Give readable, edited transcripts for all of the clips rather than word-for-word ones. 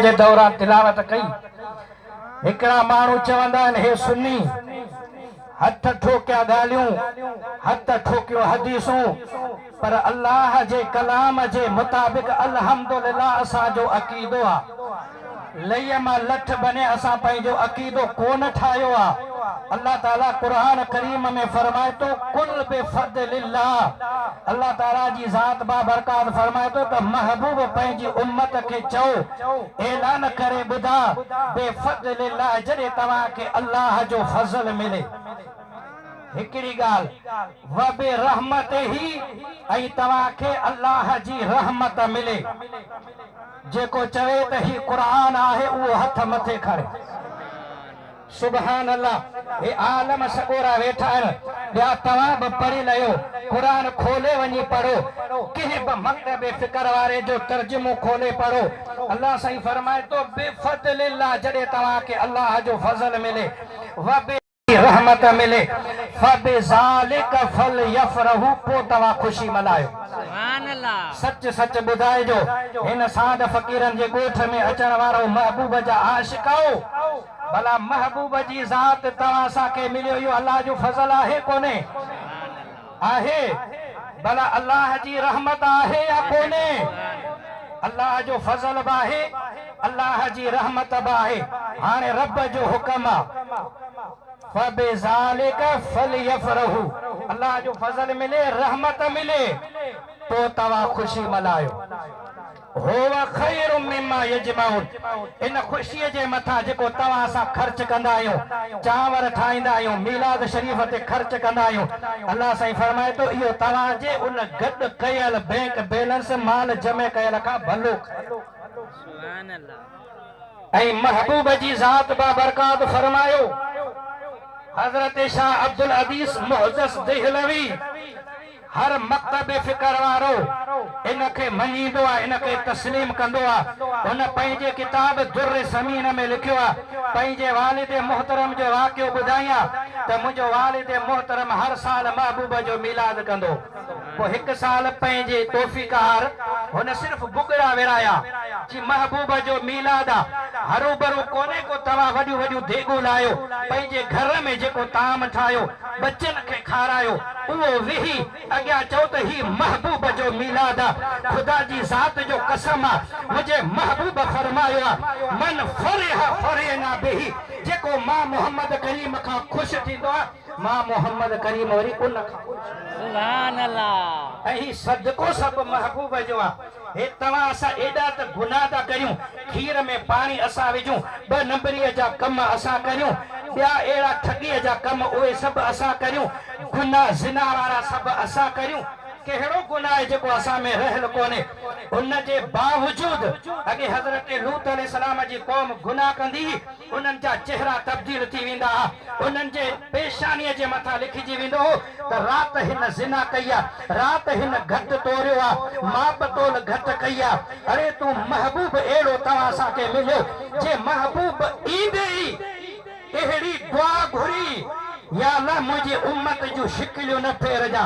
जे दौरान तिलावत कई हिकड़ा माण्हू चवंदा आहिनि हे सुन्नी हथ ठोकिया ॻाल्हियूं हथ ठोकियो हदीसूं पर अल्लाह जे कलाम जे मुताबिक़ अल्हम्दुलिल्लाह असांजो अक़ीदो आहे लईअ मां लठ बने असां पंहिंजो अक़ीदो कोन ठाहियो आहे अल्लाह ताला कुरान करीम में फरमाए तो कुल बिफज़लिल्लाह अल्लाह ताला जी ज़ात बाबरकात फरमाए तो त महबूब पंहिंजी उम्मत खे चओ ऐलान करे ॿुधा बिफज़लिल्लाह जॾहिं तव्हांखे अल्लाह जो फज़ल मिले हिकिड़ी ॻाल्हि व बिरहमतिही ऐं तव्हांखे अल्लाह जी रहमत मिले जेको चवे त ही क़ुरान आहे उहो हथ मथे खणे सुभान अल्लाह हे आलम सगोरा वेठा आहिनि ॿिया तव्हां बि पढ़ी लयो क़ुरान खोले वञी पढ़ो कंहिं बि मकतब फ़िक्र वारे जो तर्जुमो खोले पढ़ो अल्लाह साईं फरमाए तो बिफज़लिल्लाह जॾहिं तव्हांखे अल्लाह जो फज़ल मिले व रहमत मिले फबिज़ालिक फलयफ़रहू पोइ तव्हां ख़ुशी मल्हायो सच सच ॿुधाइजो हिन साध फ़क़ीरनि जे ॻोठ में अचण वारो महबूब जा आशिक़ाओ भला महबूब जी ज़ात तव्हां असांखे मिलियो इहो अल्लाह जो फज़ल आहे कोन्हे आहे भला अल्लाह जी रहमत आहे या कोन्हे अल्लाह जो फज़ल बि आहे अल्लाह जी रहमत बि आहे हाणे रब जो हुक्म आहे फबिज़ालिक फलयफ़रहू अल्लाह जो फज़ल मिले रहमत मिले तो तव्हां ख़ुशी मल्हायो हुव ख़ैरुम मिम्मा यजमाउन इन ख़ुशीअ जे मथां जेको तव्हां असां ख़र्च कंदा आहियूं चांवर ठाहींदा आहियूं मीलाद शरीफ़ ते ख़र्च कंदा आहियूं अल्लाह साईं फरमाए थो इहो तव्हांजे उन गॾु कयल बैंक बैलेंस माल जमे कयल खां भलो सुभान अल्लाह ऐं महबूब जी ज़ात बाबरकात फरमायो हज़रत शाह अब्दुल अदीस मुहद्दिस देहलवी हर मकतब फ़िक्र वारो इनखे मञींदो आहे इनखे तस्लीम कंदो आहे हुन पंहिंजे किताब दुर्र ज़मीन में लिखियो आहे पंहिंजे वालिद मोहतरम जो वाक़ियो ॿुधायां त मुंहिंजो वालिद मोहतरम हर साल महबूब जो मीलाद कंदो पोइ हिकु साल पंहिंजे तौफ़ीक़ार हुन सिर्फ़ बुगड़ा विराया जी महबूब जो मीलाद आहे हरू भरू कोन्हे को तव्हां वॾियूं वॾियूं देगूं लाहियो पंहिंजे घर में जेको ताम ठाहियो बच्चनि खे खारायो उहो विही अॻियां चओ त ही महबूब जो मीलाद आहे ख़ुदा जी ज़ात जो कसम आहे मुंहिंजे महबूब फरमायो आहे मन फरिह फरिहना बिही जेको मां मोहम्मद करीम खां ख़ुशि थींदो आहे मां मोहम्मद करीम वरी उन खां सुभान अल्लाह ऐं सदको सभु महबूब जो आहे हे तव्हां असां एॾा त गुनाह था करियूं खीर में पाणी असां विझूं ॿ नंबरीअ जा कम असां करियूं ॿिया अहिड़ा ठगीअ जा कम उहे सभु असां करियूं गुनाह ज़िना वारा सभु असां करियूं कहिड़ो गुनाह आहे जेको असां में रहियल कोन्हे उन जे बावजूद अॻे हज़रत लूत अलैहिस्सलाम जी क़ौम गुनाह कंदी उन्हनि जा चेहरा तब्दील थी वेंदा उन्हनि जे पेशानीअ जे मथां लिखिजी वेंदो त राति हिन ज़िना कई आहे राति हिन घटि तोड़ियो आहे माप तोल घटि कई आहे अरे तूं महबूब अहिड़ो तव्हां असांखे मिलियो जे महबूब ईंदे ई अहिड़ी दुआ घुरी या अल्लाह मुझे उम्मत जो शिकलियों न फेरजा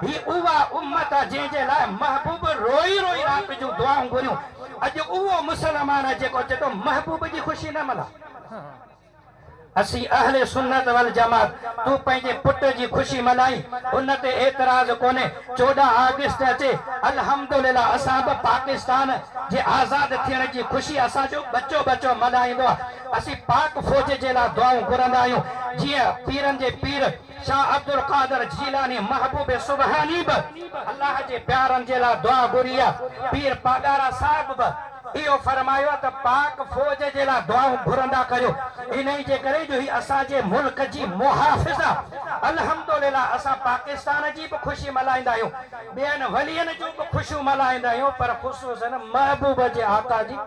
ही उवा उम्मत जंहिंजे लाइ महबूब रोई रोई रात जो दुआऊं घुरियूं अॼु उहो मुसलमान जेको चए थो महबूब जी ख़ुशी न मल्हा असी अहले सुन्नत वल जमात तू पंहिंजे पुट जी ख़ुशी मल्हाई उन ते एतराज़ कोन्हे 14 अगस्त अचे अल्हम्दुलिल्लाह असां बि पाकिस्तान जे आज़ाद थियण जी ख़ुशी असांजो बच्चो बच्चो मल्हाईंदो आहे असीं पाक फ़ौज जे लाइ दुआऊं घुरंदा आहियूं जीअं पीरनि जे पीर शाह अब्दुल कादर जीलानी महबूब सुबहानी बि अल्लाह जे प्यारनि जे लाइ दुआ घुरी आहे पीर पागारा साहिब बि इहो फरमायो त पाक फ़ौज जे लाइ दुआऊं घुरंदा करियो इन जे करे जो ही असांजे मुल्क जी मुहाफ़िज़ा अल्हम्दुलिल्लाह असां पाकिस्तान जी बि ख़ुशी मल्हाईंदा आहियूं ॿियनि वलियनि जूं बि ख़ुशियूं मल्हाईंदा आहियूं पर ख़ुसूसन महबूब जे आका जी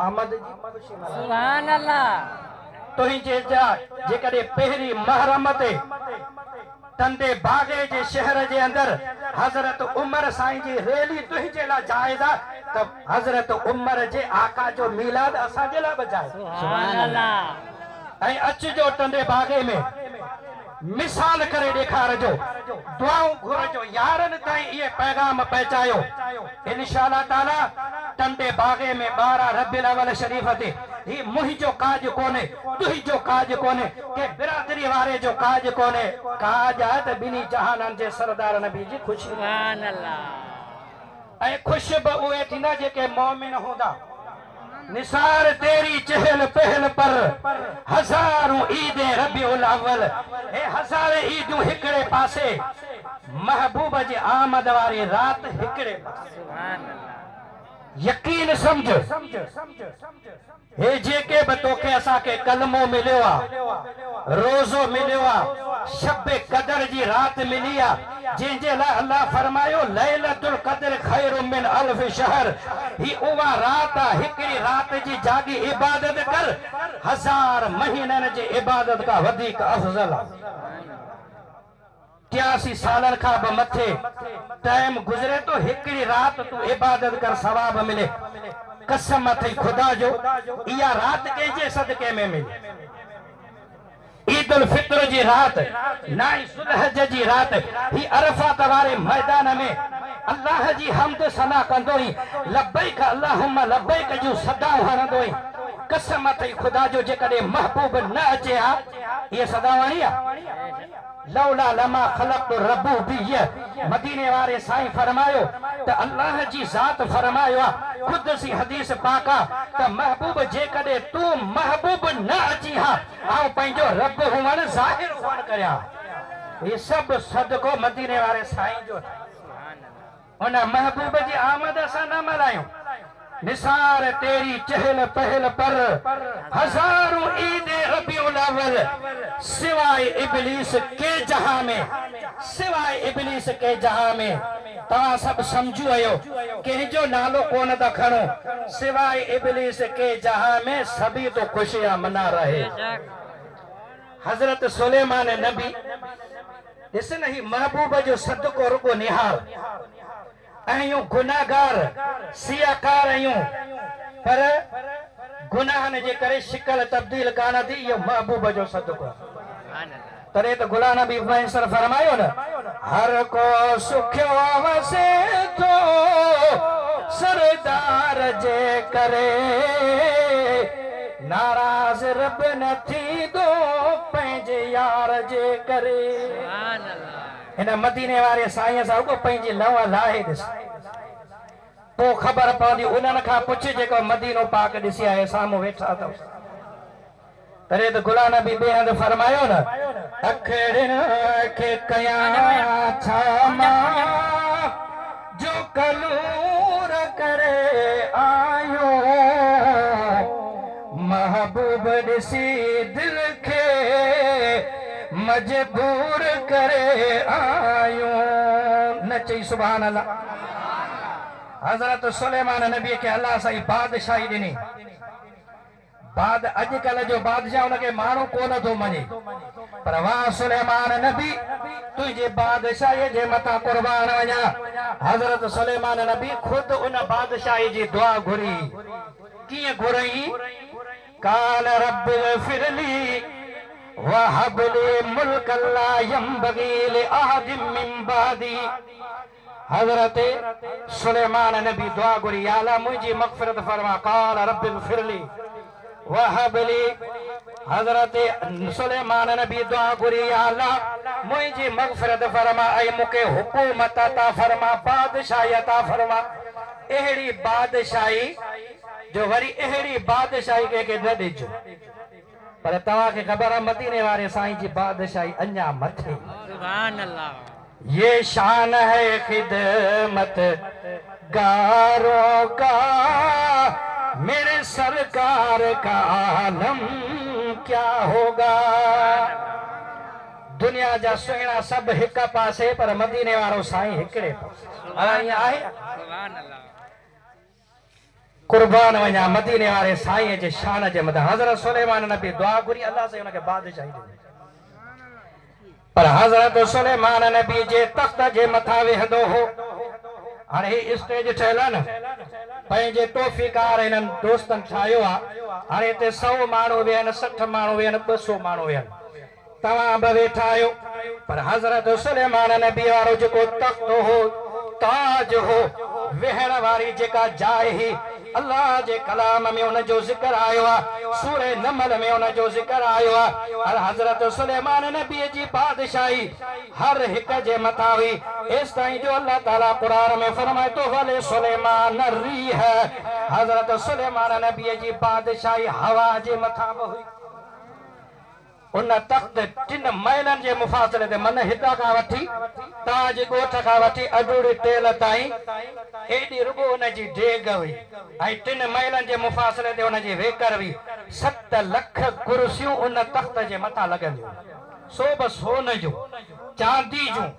आमद जी ख़ुशी सुभान अल्लाह तुंहिंजे जेकॾहिं पहिरीं महरम ते तंदे बागे जे शहर जे अंदर हज़रत उमर साईं जी रैली तुंहिंजे लाइ जाइज़ आहे त हज़रत उमर जे आका जो मीलाद असांजे लाइ बि जाइज़ सुभान अल्लाह ऐं अचिजो तंदे बागे में मिसाल करे ॾेखारजो, दुआऊं घुरजो, यारनि ताईं इहे पैगाम पहुचायो। इंशाअल्लाह ताला टंडे बागे में 12 रबीउल अव्वल शरीफ़ ते ही मुंहिंजो काज कोन्हे, तुंहिंजो काज कोन्हे, के बिरादरी वारे जो काज कोन्हे, काज आहे त ॿिन्ही जहाननि जे सरदार नबी जी ख़ुशी। सुभान अल्लाह। ऐं ख़ुशि बि उहे थींदा जेके मोमिन हूंदा। निसार तेरी चहल पहल पर हज़ारों ईदे रबीउल अव्वल, हे हज़ार ईदूं हिकिड़े पासे, महबूब जी आमद वारी रात हिकिड़े पासे। सुभान अल्लाह। यकीन समझ, हे जेके बि तोखे असांखे कलमो मिलियो आहे, रोज़ो मिलियो आहे, शब कदर जी रात मिली आहे, जंहिंजे लाइ अल्लाह फरमायो लैलतुल क़द्र खैरुम मिन अल्फ शहर, ही उहा रात आहे, हिकिड़ी रात जी जागी इबादत कर 1000 महीननि जी इबादत खां वधीक अफ़ज़ल आहे। 83 सालन खां बि मथे टाइम गुज़रे तो हिकिड़ी रात तू इबादत कर सवाब मिले। कसम अथई खुदा जो इहा रात कंहिंजे सदके में मिले। ईद उल फित्र जी रात, 9 ज़ुल्हज जी रात, ही अरफात वारे मैदान में अल्लाह जी हमद सना कंदो ई, लब्बैक अल्लाहुम्मा लब्बैक जूं सदाऊं हणंदो ई। कसम अथई खुदा जो जेकॾहिं महबूब न अचे हा इहे सदा वणी आहे। लौला लमा खलक़्तु रब्बुबिय्य, मदीने वारे साईं फरमायो त अल्लाह जी ज़ात फरमायो आहे खुद सी हदीस पाका त महबूब जेकॾहिं तू महबूब न अची हा ऐं पंहिंजो रब हुअण ज़ाहिर हुअण करिया, ये सब सदको मदीने वारे साईं जो। उन महबूब जी आमद असां न मल्हायूं। निसार तेरी चहल पहल पर हज़ारों ईदे रबीउल अव्वल, सिवाय इब्लीस के जहां में, सिवाय इब्लीस के जहां में। तव्हां सभु सम्झो आहियो कंहिंजो नालो कोन था खणो, सिवाय इब्लीस के जहां में सभी तो खुशियां मना रहे। हजरत सुलेमान नबी ॾिस न, ही महबूब जो सदको रुगो निहार, आहियूं गुनाहगार सियाकार आहियूं, पर गुनाहनि जे करे शिकल तब्दील कान थी, इहो महबूब जो सदको। तॾहिं त गुलाम नबी मुयसर फरमायो न, हर को सुखियो वसे थो सरदार जे करे, नाराज़ रब न थींदो पंहिंजे यार जे करे। हिन मदीने वारे साईं सां रुगो पंहिंजी लव लाहे ॾिस, पोइ ख़बर पवंदी। उन्हनि खां पुछ जेको मदीनो पाक ॾिसी आहे साम्हूं वेठा अथव। तॾहिं त गुलाम नबी ॿिए हंधि फरमायो न, अखड़ियुनि खे कयां छा मां जो कलूर करे आयो, महबूब ॾिसी दिल खे मजबूर करे आयो। न चई सुभान अल्लाह। हजरत सुलेमान नबी के अल्लाह साईं बादशाही ॾिनी। बाद अॼुकल्ह जो बादशाह उनखे माण्हू कोन थो मञे, पर वाह सुलेमान नबी तुंहिंजे बादशाही जे मथां कुर्बान वञा। हजरत सुलेमान नबी खुद उन बादशाही जी दुआ घुरी। कीअं घुरई? काल रब फिरली वहबली मुल्क ला यंबगी लिअहदिन मिन बादी। हजरत सुलेमान नबी दुआ घुरी, या अल्लाह मुंहिंजी मग़फ़िरत फरमा। काल रब फिरली वहबली, हजरत सुलेमान नबी दुआ घुरी, या अल्लाह मुंहिंजी मग़फ़िरत फरमा ऐं मूंखे हुकूमत अता फरमा, बादशाही अता फरमा। अहिड़ी बादशाही जो वरी अहिड़ी बादशाही कंहिंखे न ॾिजो। पर तव्हांखे ख़बर आहे मदीने वारे साईं जी बादशाही अञा मथे। सुभान अल्लाह। ये शान है खिदमत गारों का, मेरे सरकार का आलम क्या होगा। दुनिया जा सुहिणा सभु हिक पासे, पर मदीने वारो साईं हिकिड़े पासे आहे। कुर्बान वञा मदीने वारे साईं जे शान जे मथां। हज़रत सुलेमान नबी दुआ घुरी, अल्लाह से उनखे बादशाही ॾिनी। पर हज़रत सुलेमान नबी जे तख़्त जे मथां वेहंदो हो। हाणे ही स्टेज ठहियल आहे न, पंहिंजे तौफ़ीकार हिननि दोस्तनि ठाहियो आहे। हाणे हिते 100 माण्हू वेहनि, 60 माण्हू वेहनि, 200 माण्हू वेहनि। तव्हां बि वेठा आहियो पर हज़रत सुलेमान नबी वारो जेको तख़्त हो ताज हो वेहण वारी जेका जाइ ही अल्लाह जे कलाम में उन जो ज़िक्र आयो आहे सूरे नमल में उन जो ज़िक्र आयो आहे और हज़रत सुलेमान नबी जी बादशाही हर हिक जे मथां हुई इस ताईं जो अल्लाह ताला कुरान में फरमाए तो वले सुलेमान रीह हज़रत सुलेमान नबी जी बादशाही हवा जे मथां बि हुई उन तख़्त टिन महिलनि जे मुफ़ासिले ते मन हितां खां वठी ताज ॻोठ खां वठी अडूड़ी टेल ताईं एॾी रुगो उन जी डेग हुई ऐं टिन महिलनि जे मुफ़ासिले ते उन जी वेकर हुई 7 लख कुर्सियूं उन तख़्त जे मथां लॻंदियूं सो बि सोन जूं चांदी जूं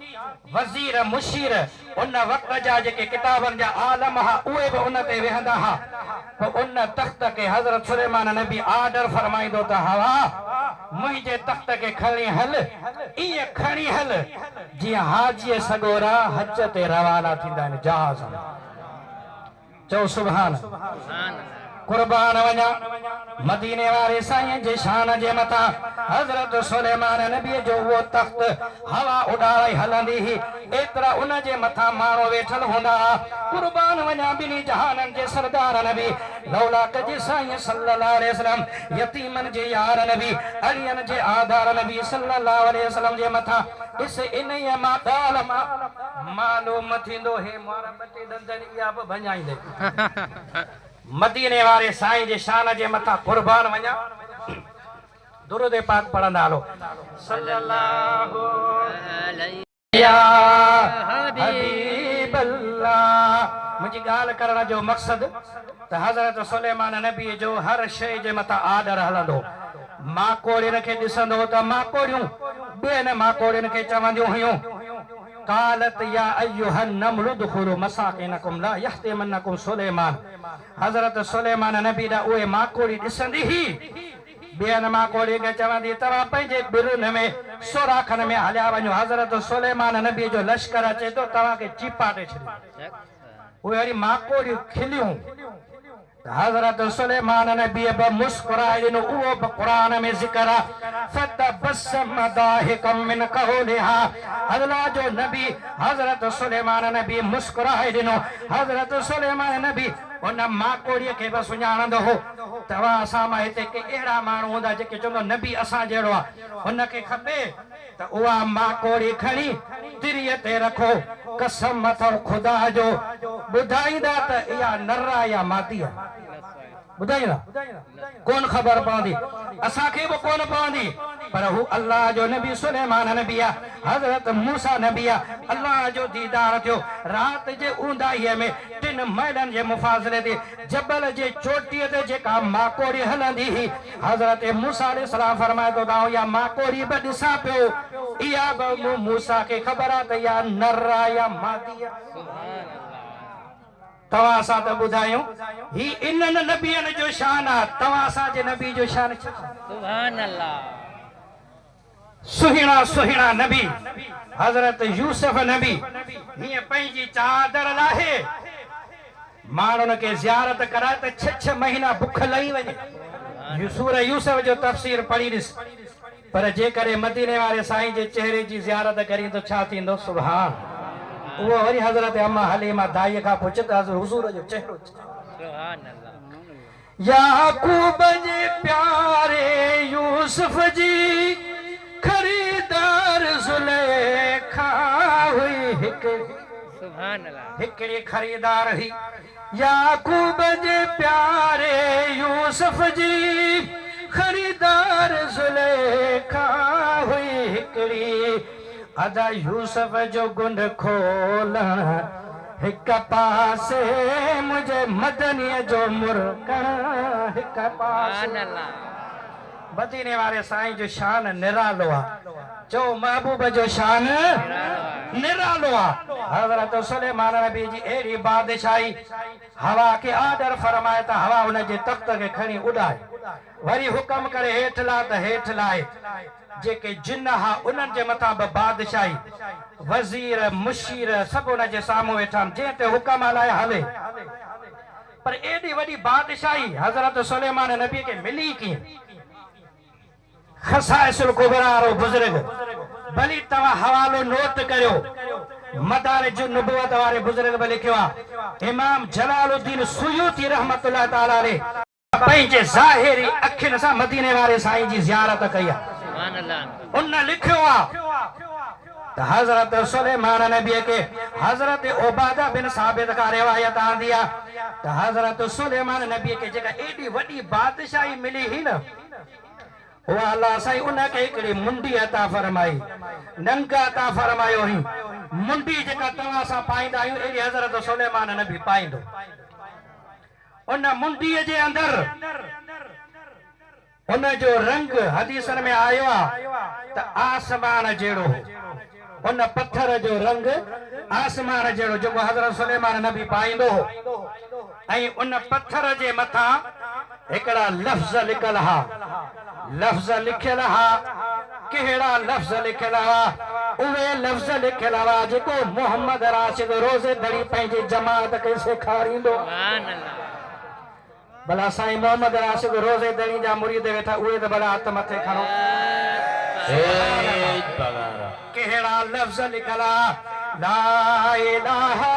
वज़ीर मुशीर उन वक़्त जा जेके किताबनि जा आलम हा उहे बि उन ते वेहंदा हा पोइ उन तख़्त खे हज़रत सुलेमान नबी आर्डर फरमाईंदो त हवा मुंहिंजे तख़्त खे खणी हल ईअं खणी हल जीअं हाजीअ सगोरा हज ते रवाना थींदा आहिनि जहाज़ चओ सुभान कुर्बान वञा मदीने वारे साईं जे शान जे मथां हज़रत सुलेमान नबी जो वो तख़्त हवा उॾाए हलंदी ही एतिरा उन जे मथां माण्हू वेठल हूंदा कुर्बान वञा ॿिन्ही जहाननि जे सरदार नबी लौलाक जे साईं सल्लल्लाहु अलैहि वसल्लम यतीमनि जे यार नबी अलियनि जे आधार नबी सल्लल्लाहु अलैहि वसल्लम जे मथां इस इन्हीअ मां ॻाल्हि मां मालूम थींदो हे मारा ॿ टे दंदनि इहा बि भञाईंदे मदीने वारे साईं जे शान जे मथां कुर्बान वञा दुरूद पाक पढ़ंदा हलो सल्लल्लाहु अलैहि या हबीब अल्लाह मुंहिंजी ॻाल्हि करण जो मक़सद त हज़रत सुलेमान नबी जो हर शइ जे मथां आर्डर हलंदो माकोड़ियुनि खे ॾिसंदो त माकोड़ियूं ॿियनि माकोड़ियुनि खे चवंदियूं हुयूं कालत या अय्युहन नमलु दुखुलु मसाकिनकुम ला यहतिमन्नकुम सुलेमान हज़रत सुलेमान नबी दा उहे माकोड़ी ॾिसंदी ही ॿियनि माकोड़ी खे चवंदी तव्हां पंहिंजे बिरुनि में सोराखनि में हलिया वञो हज़रत सुलेमान नबी जो लश्कर अचे थो तव्हांखे चीपाटे छॾियो उहे वरी माकोड़ियूं खिलियूं हज़रत सुलेमान नबी बि मुस्कुराए ॾिनो उहो बि क़ुरान में ज़िक्र आहे फतबस्सम दाहिकम मिन क़ौलिहा अल्लाह जो नबी हज़रत सुलेमान नबी मुस्कुराए ॾिनो हज़रत सुलेमान नबी उन माकोड़ीअ खे बि सुञाणंदो हो तव्हां असां मां हिते के अहिड़ा माण्हू हूंदा जेके चवंदो नबी असां जहिड़ो आहे हुनखे खपे त उहा माकोड़ी खणी तिरीअ ते रखो कसम अथव ख़ुदा जो ॿुधाईंदा त इहा नर या मादी आहे ॿुधाईंदा कोन ख़बर पवंदी असांखे बि कोन पवंदी पर हू अल्लाह जो नबी सुलेमान नबी आहे हज़रत मूसा नबी आहे अल्लाह जो दीदार थियो राति जे ऊंदाईअ में 3 महिलनि जे मुफ़ासिले ते जबल जे चोटीअ ते जेका माकोड़ी हलंदी हुई हज़रत मूसा अलैहिस्सलाम फरमाए थो त इहा माकोड़ी बि ॾिसां पियो इहा बि मूसा खे ख़बर आहे त इहा नर या मादी आहे तव्हां असां त ॿुधायूं ही इन्हनि नबियनि जो शान आहे तव्हां असांजे नबी जो शान छा सुभान अल्लाह सुहिणा सुहिणा नबी हज़रत यूसुफ नबी हीअं पंहिंजी चादर लाहे माण्हुनि खे ज़ियारत कराए त 6 महीना बुख लही वञे सूरह यूसुफ जो तफ़सीर पढ़ी ॾिस पर जेकॾहिं मदीने वारे साईं जे चेहरे जी ज़ियारत करी त छा थींदो सुभान वो वरी हज़रत अम्मा हलीमा दाई का पुछे त हुजूर जो चेहरो सुभान अल्लाह याकूब जे प्यारे यूसुफ जी खरीदार ज़ुलेखा हुई सुभान अल्लाह हिकड़ी खरीदार हुई याकूब जे प्यारे यूसुफ जी खरीदार ज़ुलेखा हुई हिकड़ी अदा यूसुफ जो गुंड खोलण हिक पासे मुझे मदनीअ जो मुरकण हिक पासे मदीने वारे साईं जो शान निरालो आहे जो महबूब जो शान निरालो आहे हज़रत सुलेमान नबी जी अहिड़ी बादशाही हवा खे आर्डर फरमाए त हवा हुन जे तख़्त खे खणी उॾाए वरी हुकम करे हेठि ला त हेठि लाए जेके जिन हा उन्हनि जे मथां बि बादशाही वज़ीर मुशीर सभु हुन जे साम्हूं वेठा आहिनि जंहिं ते हुकम हलाए हले पर एॾी वॾी बादशाही हज़रत सुलेमान नबी खे मिली कीअं खसाइसुल कुबरा वारो बुजुर्ग भली तव्हां हवालो नोट करियो मदारिज नुबुवत वारे बुजुर्ग बि लिखियो आहे इमाम जलालुद्दीन सुयूती रहमतुल्लाह ताला अलैह पंहिंजे ज़ाहिरी अखियुनि सां मदीने वारे साईं जी ज़ियारत कई आहे सुभान अल्लाह उन लिखियो आहे त हज़रत सुलेमान नबी के हज़रत उबादा बिन साबित का रिवायत आंदी आहे त हज़रत सुलेमान नबी के जेका एडी वडी बादशाही मिली ही न हुआ अल्लाह साईं उनखे हिकिड़ी मुंडी अता फरमाई नंगा अता फरमायो ही मुंडी जेका तव्हां सां पाईंदा आहियूं एडी हज़रत सुलेमान नबी पाईंदो उन मुंडीअ जे अंदर उन जो रंग हदीसन में आयो आहे त आसमान जहिड़ो उन पत्थर जो रंग आसमान जहिड़ो जेको हज़रत सुलेमान नबी पाईंदो ऐं उन पत्थर जे मथां हिकिड़ा लफ़्ज़ लिखल हा लफ़्ज़ लिखियल हा कहिड़ा लफ़्ज़ लिखियल हुआ उहे लफ़्ज़ लिखियल हुआ जेको मोहम्मद राशिद रोज़े दड़ी पंहिंजी जमात खे सेखारींदो भला साईं मोहम्मद राशिद रोज़े दड़ी जा मुरीद वेठा उहे त भला हथ मथे खणो कहिड़ा लफ़्ज़ लिखियल ला इलाहा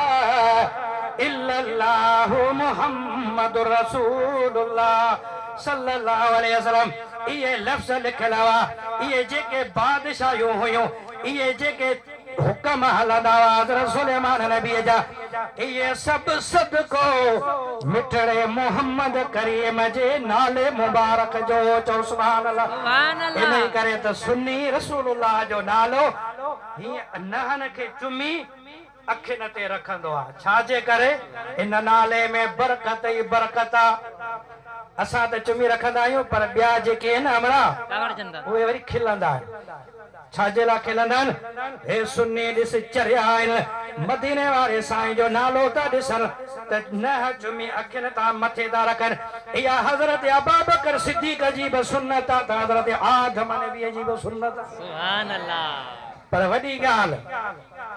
इल्लल्लाहु मुहम्मदुर रसूलुल्लाह सल्लल्लाहु अलैहि वसल्लम ये लफ्ज़ लिखियल हुआ ये जेके बादशाहियूं हुयूं ये जेके हुक्म हलंदा हुआ हज़रत सुलेमान नबी जा ये सब सदको मिठड़े मोहम्मद करीम जे नाले मुबारक जो चओ सुभान अल्लाह इन करे त सुन्नी रसूलुल्लाह जो नालो ही नहन खे चुमी अखियुनि ते रखंदो आहे छाजे करे इन नाले में बरकत ई बरकत आहे असां त चुमी रखंदा आहियूं पर ॿिया जेके आहिनि हमरा उहे वरी खिलंदा आहिनि छाजे लाइ खिलंदा आहिनि हे सुन्नी ॾिस चरिया आहिनि मदीने वारे साईं जो नालो था ॾिसनि त न चुमी अखियुनि तां मथे था रखनि इहा हज़रत अबूबकर सिद्दीक़ जी बि सुन्नत आहे त हज़रत आदम नबीअ जी बि सुन्नत आहे सुभान अल्लाह पर वॾी ॻाल्हि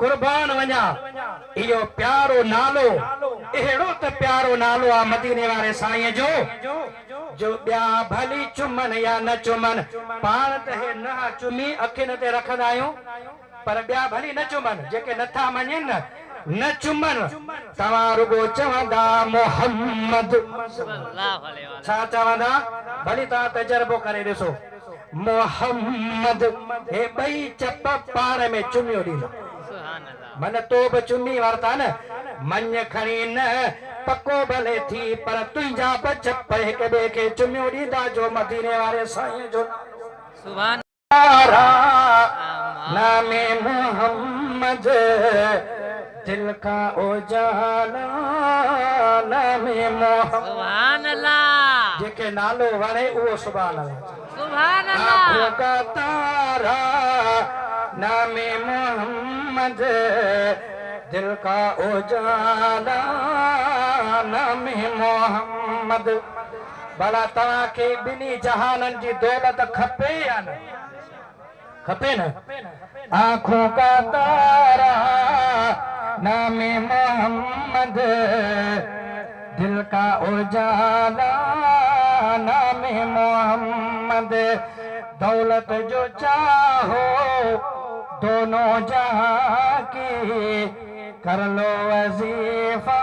कुर्बान वञा इहो प्यारो नालो अहिड़ो त प्यारो नालो आहे मदीने वारे साईं जो ॿिया भली चुमनि या न चुमनि पाण त हे न चुमी अखियुनि ते रखंदा आहियूं पर ॿिया भली न चुमनि जेके नथा मञनि न चुमनि तव्हां रुगो चवंदा मोहम्मद छा चवंदा भली तव्हां तजुर्बो करे ॾिसो मोहम्मद हे ॿई चप पाण में चुमियो ॾींदा मन तो बि चुमी वरता न मञ खणी न पको भले थी पर तुंहिंजा बि चप हिक ॿिए खे चुमियो ॾींदा जो मदीने वारे साईं जो सुभान नामे मोहम्मद दिल का उजाला नामे मोहम्मद सुभान अल्लाह जेके नालो वणे उहो सुभान अल्लाह सुभान अल्लाह का तारा नामे मोहम्मद दिल का उजाला नामे मोहम्मद भला तव्हांखे ॿिन्ही जहाननि जी दौलत खपे या न खपे न आंखों का तारा नामे मोहम्मद दिल का उजाला नामे मोहम्मद दौलत जो चाहो दोनों जहां की कर लो वजीफा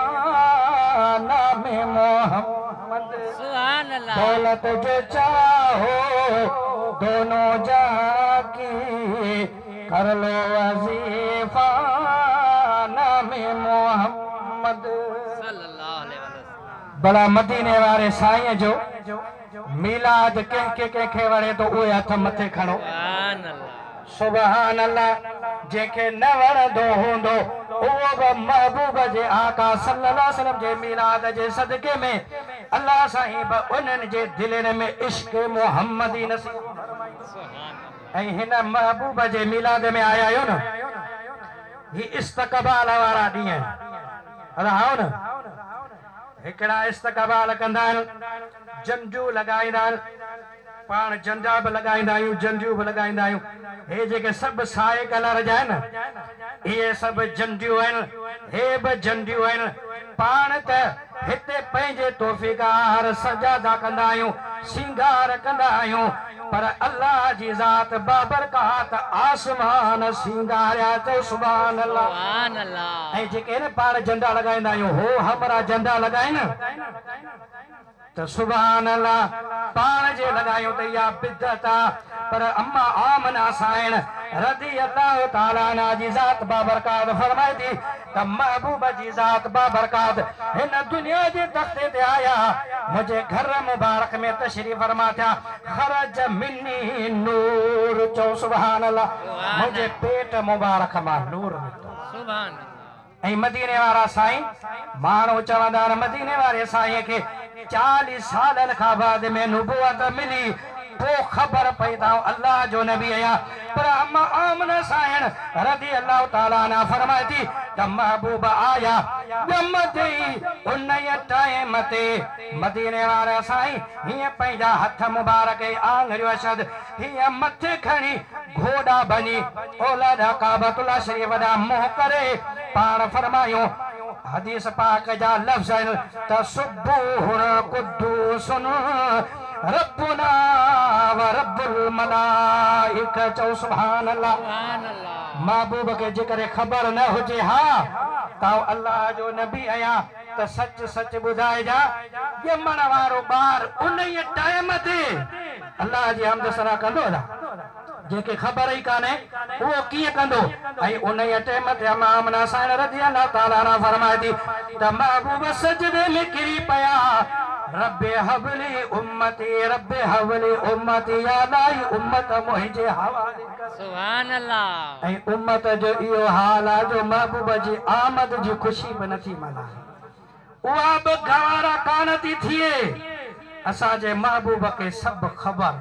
नामे मोहम्मद सुभान अल्लाह दौलत जो चाहो दोनों जहां की कर लो वजीफा नामे मोहम्मद सल्लल्लाहु अलैहि वसल्लम बड़ा मदीने वारे साईं जो मीलाद कंहिंखे वणे तो उहे हथ मथे खणो सुभान अल्लाह जेके न वणंदो हूंदो उहो बि महबूब जे आका सल्लल्लाहु अलैहि वसल्लम जे मीलाद जे सदके में अल्लाह साईं बि उन्हनि जे दिलनि में इश्क मोहम्मदी नसीब फरमाई ऐं हिन महबूब जे मीलाद में आया आहियो न ही इस्तक़बाल वारा ॾींहं अलाह न हिकिड़ा इस्तक़बाल कंदा आहिनि जंजू लॻाईंदा आहिनि पाण जंजा बि लॻाईंदा आहियूं जंजियूं बि लॻाईंदा आहियूं हे जेके सभु साए कलर जा आहिनि इहे सभु जंजियूं आहिनि हे बि जंजियूं आहिनि पाण त हिते पंहिंजे तौफ़ीक़ार सजादा कंदा आहियूं सिंगार कंदा आहियूं पर अल्लाह जी ज़ात बाबरकात आसमान सिंगारिया तो सुभान अल्लाह सुभान अल्लाह। ऐं जेके न पाण झंडा लगाईंदा आहियूं हो हमरा झंडा लगाइन तो सुभान अल्लाह पाण जे लगायूं त इहा बिदत आहे पर अम्मा आमना साइण रज़ी अल्लाह ताला अन्हा जी ज़ात बाबरकात फरमाए थी त महबूब जी ज़ात बाबरकात हिन दुनिया जे तख़्ते ते आया मुझे घर मुबारक में तशरीफ़ फरमा थिया खरज मिन्नी नूर चो सुभान अल्लाह मुझे पेट मुबारक मां नूर निकितो सुभान अल्लाह। ऐं मदीने वारा साईं माण्हू चवंदा आहिनि मदीने वारे साईं खे 40 सालनि खां बाद में नुबुवत मिली पोइ ख़बर पई त अल्लाह जो नबी आया पर अम्मा आमना साइण रज़ी अल्लाह ताला अन्हा फरमाए थी त महबूब आया ॼमदे उन टाइम ते मदीने वारा साईं हीअं पंहिंजा हथ मुबारक आङुरियूं अशद हीअं मथे खणी घोड़ा बनी ओलह काबतुल्लाह शरीफ ॾांहुं मुंहुं करे पाण फरमायूं हदीस पाक जा लफ़्ज़ आहिनि त सुबूहुन कुद्दूसुन रब्बुना व रब्बुल मलाइका चओ सुभान अल्लाह। सुभान अल्लाह। महबूब खे जेकॾहिं ख़बर न हुजे हा त अल्लाह जो नबी आया त सच सच ॿुधाइजा ॼमण वारो ॿार उन टाइम ते अल्लाह जी हमद सना कंदो न जेके ख़बर ई कान्हे उहो कीअं कंदो ऐं उन टाइम ते अम्मा आमना साइण रज़ी अल्लाह ताला अन्हा फरमाए थी त महबूब सजदे में किरी पिया रब्बे हवली उम्मती या लाई उम्मत मुंहिंजे हवाले कर सुभान अल्लाह। ऐं उम्मत जो इहो हाल आहे जो महबूब जी आमद जी ख़ुशी बि नथी मनाए उहा बि गवारा कान थी थिए असांजे महबूब खे सभु ख़बर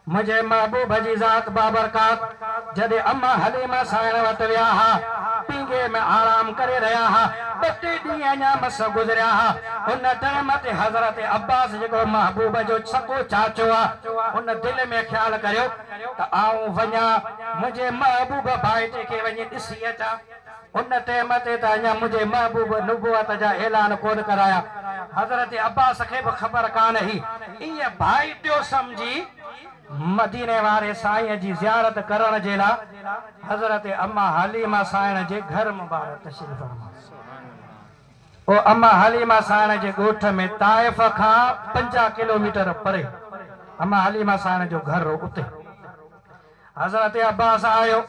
मुझे महबूब जी ज़ात बाबरकात जॾहिं अम्मा हलीमा साइण वटि विया हा पींगे में आराम करे रहिया हा 2-3 ॾींहं अञा मस गुज़रिया हा उन टाइम ते हज़रत अब्बास जेको महबूब जो सको चाचो आहे उन दिलि में ख़्यालु करियो त आऊं वञा मुंहिंजे महबूब भाइटे खे वञी ॾिसी अचां उन टाइम ते त अञा मुंहिंजे महबूब नुबुवत जा ऐलान कोन कराया हज़रत अब्बास खे बि ख़बर कान हुई ईअं भाइटियो सम्झी मदीने वारे साईं जी ज़ियारत करण जे लाइ हज़रत अम्मा हलीमा साइण जे घर मुबारक तशरीफ़ फरमा ओ अम्मा हलीमा साइण जे ॻोठ में ताइफ़ खां 50 किलोमीटर परे अम्मा हलीमा साइण जो घर हो उते हज़रत अब्बास आयो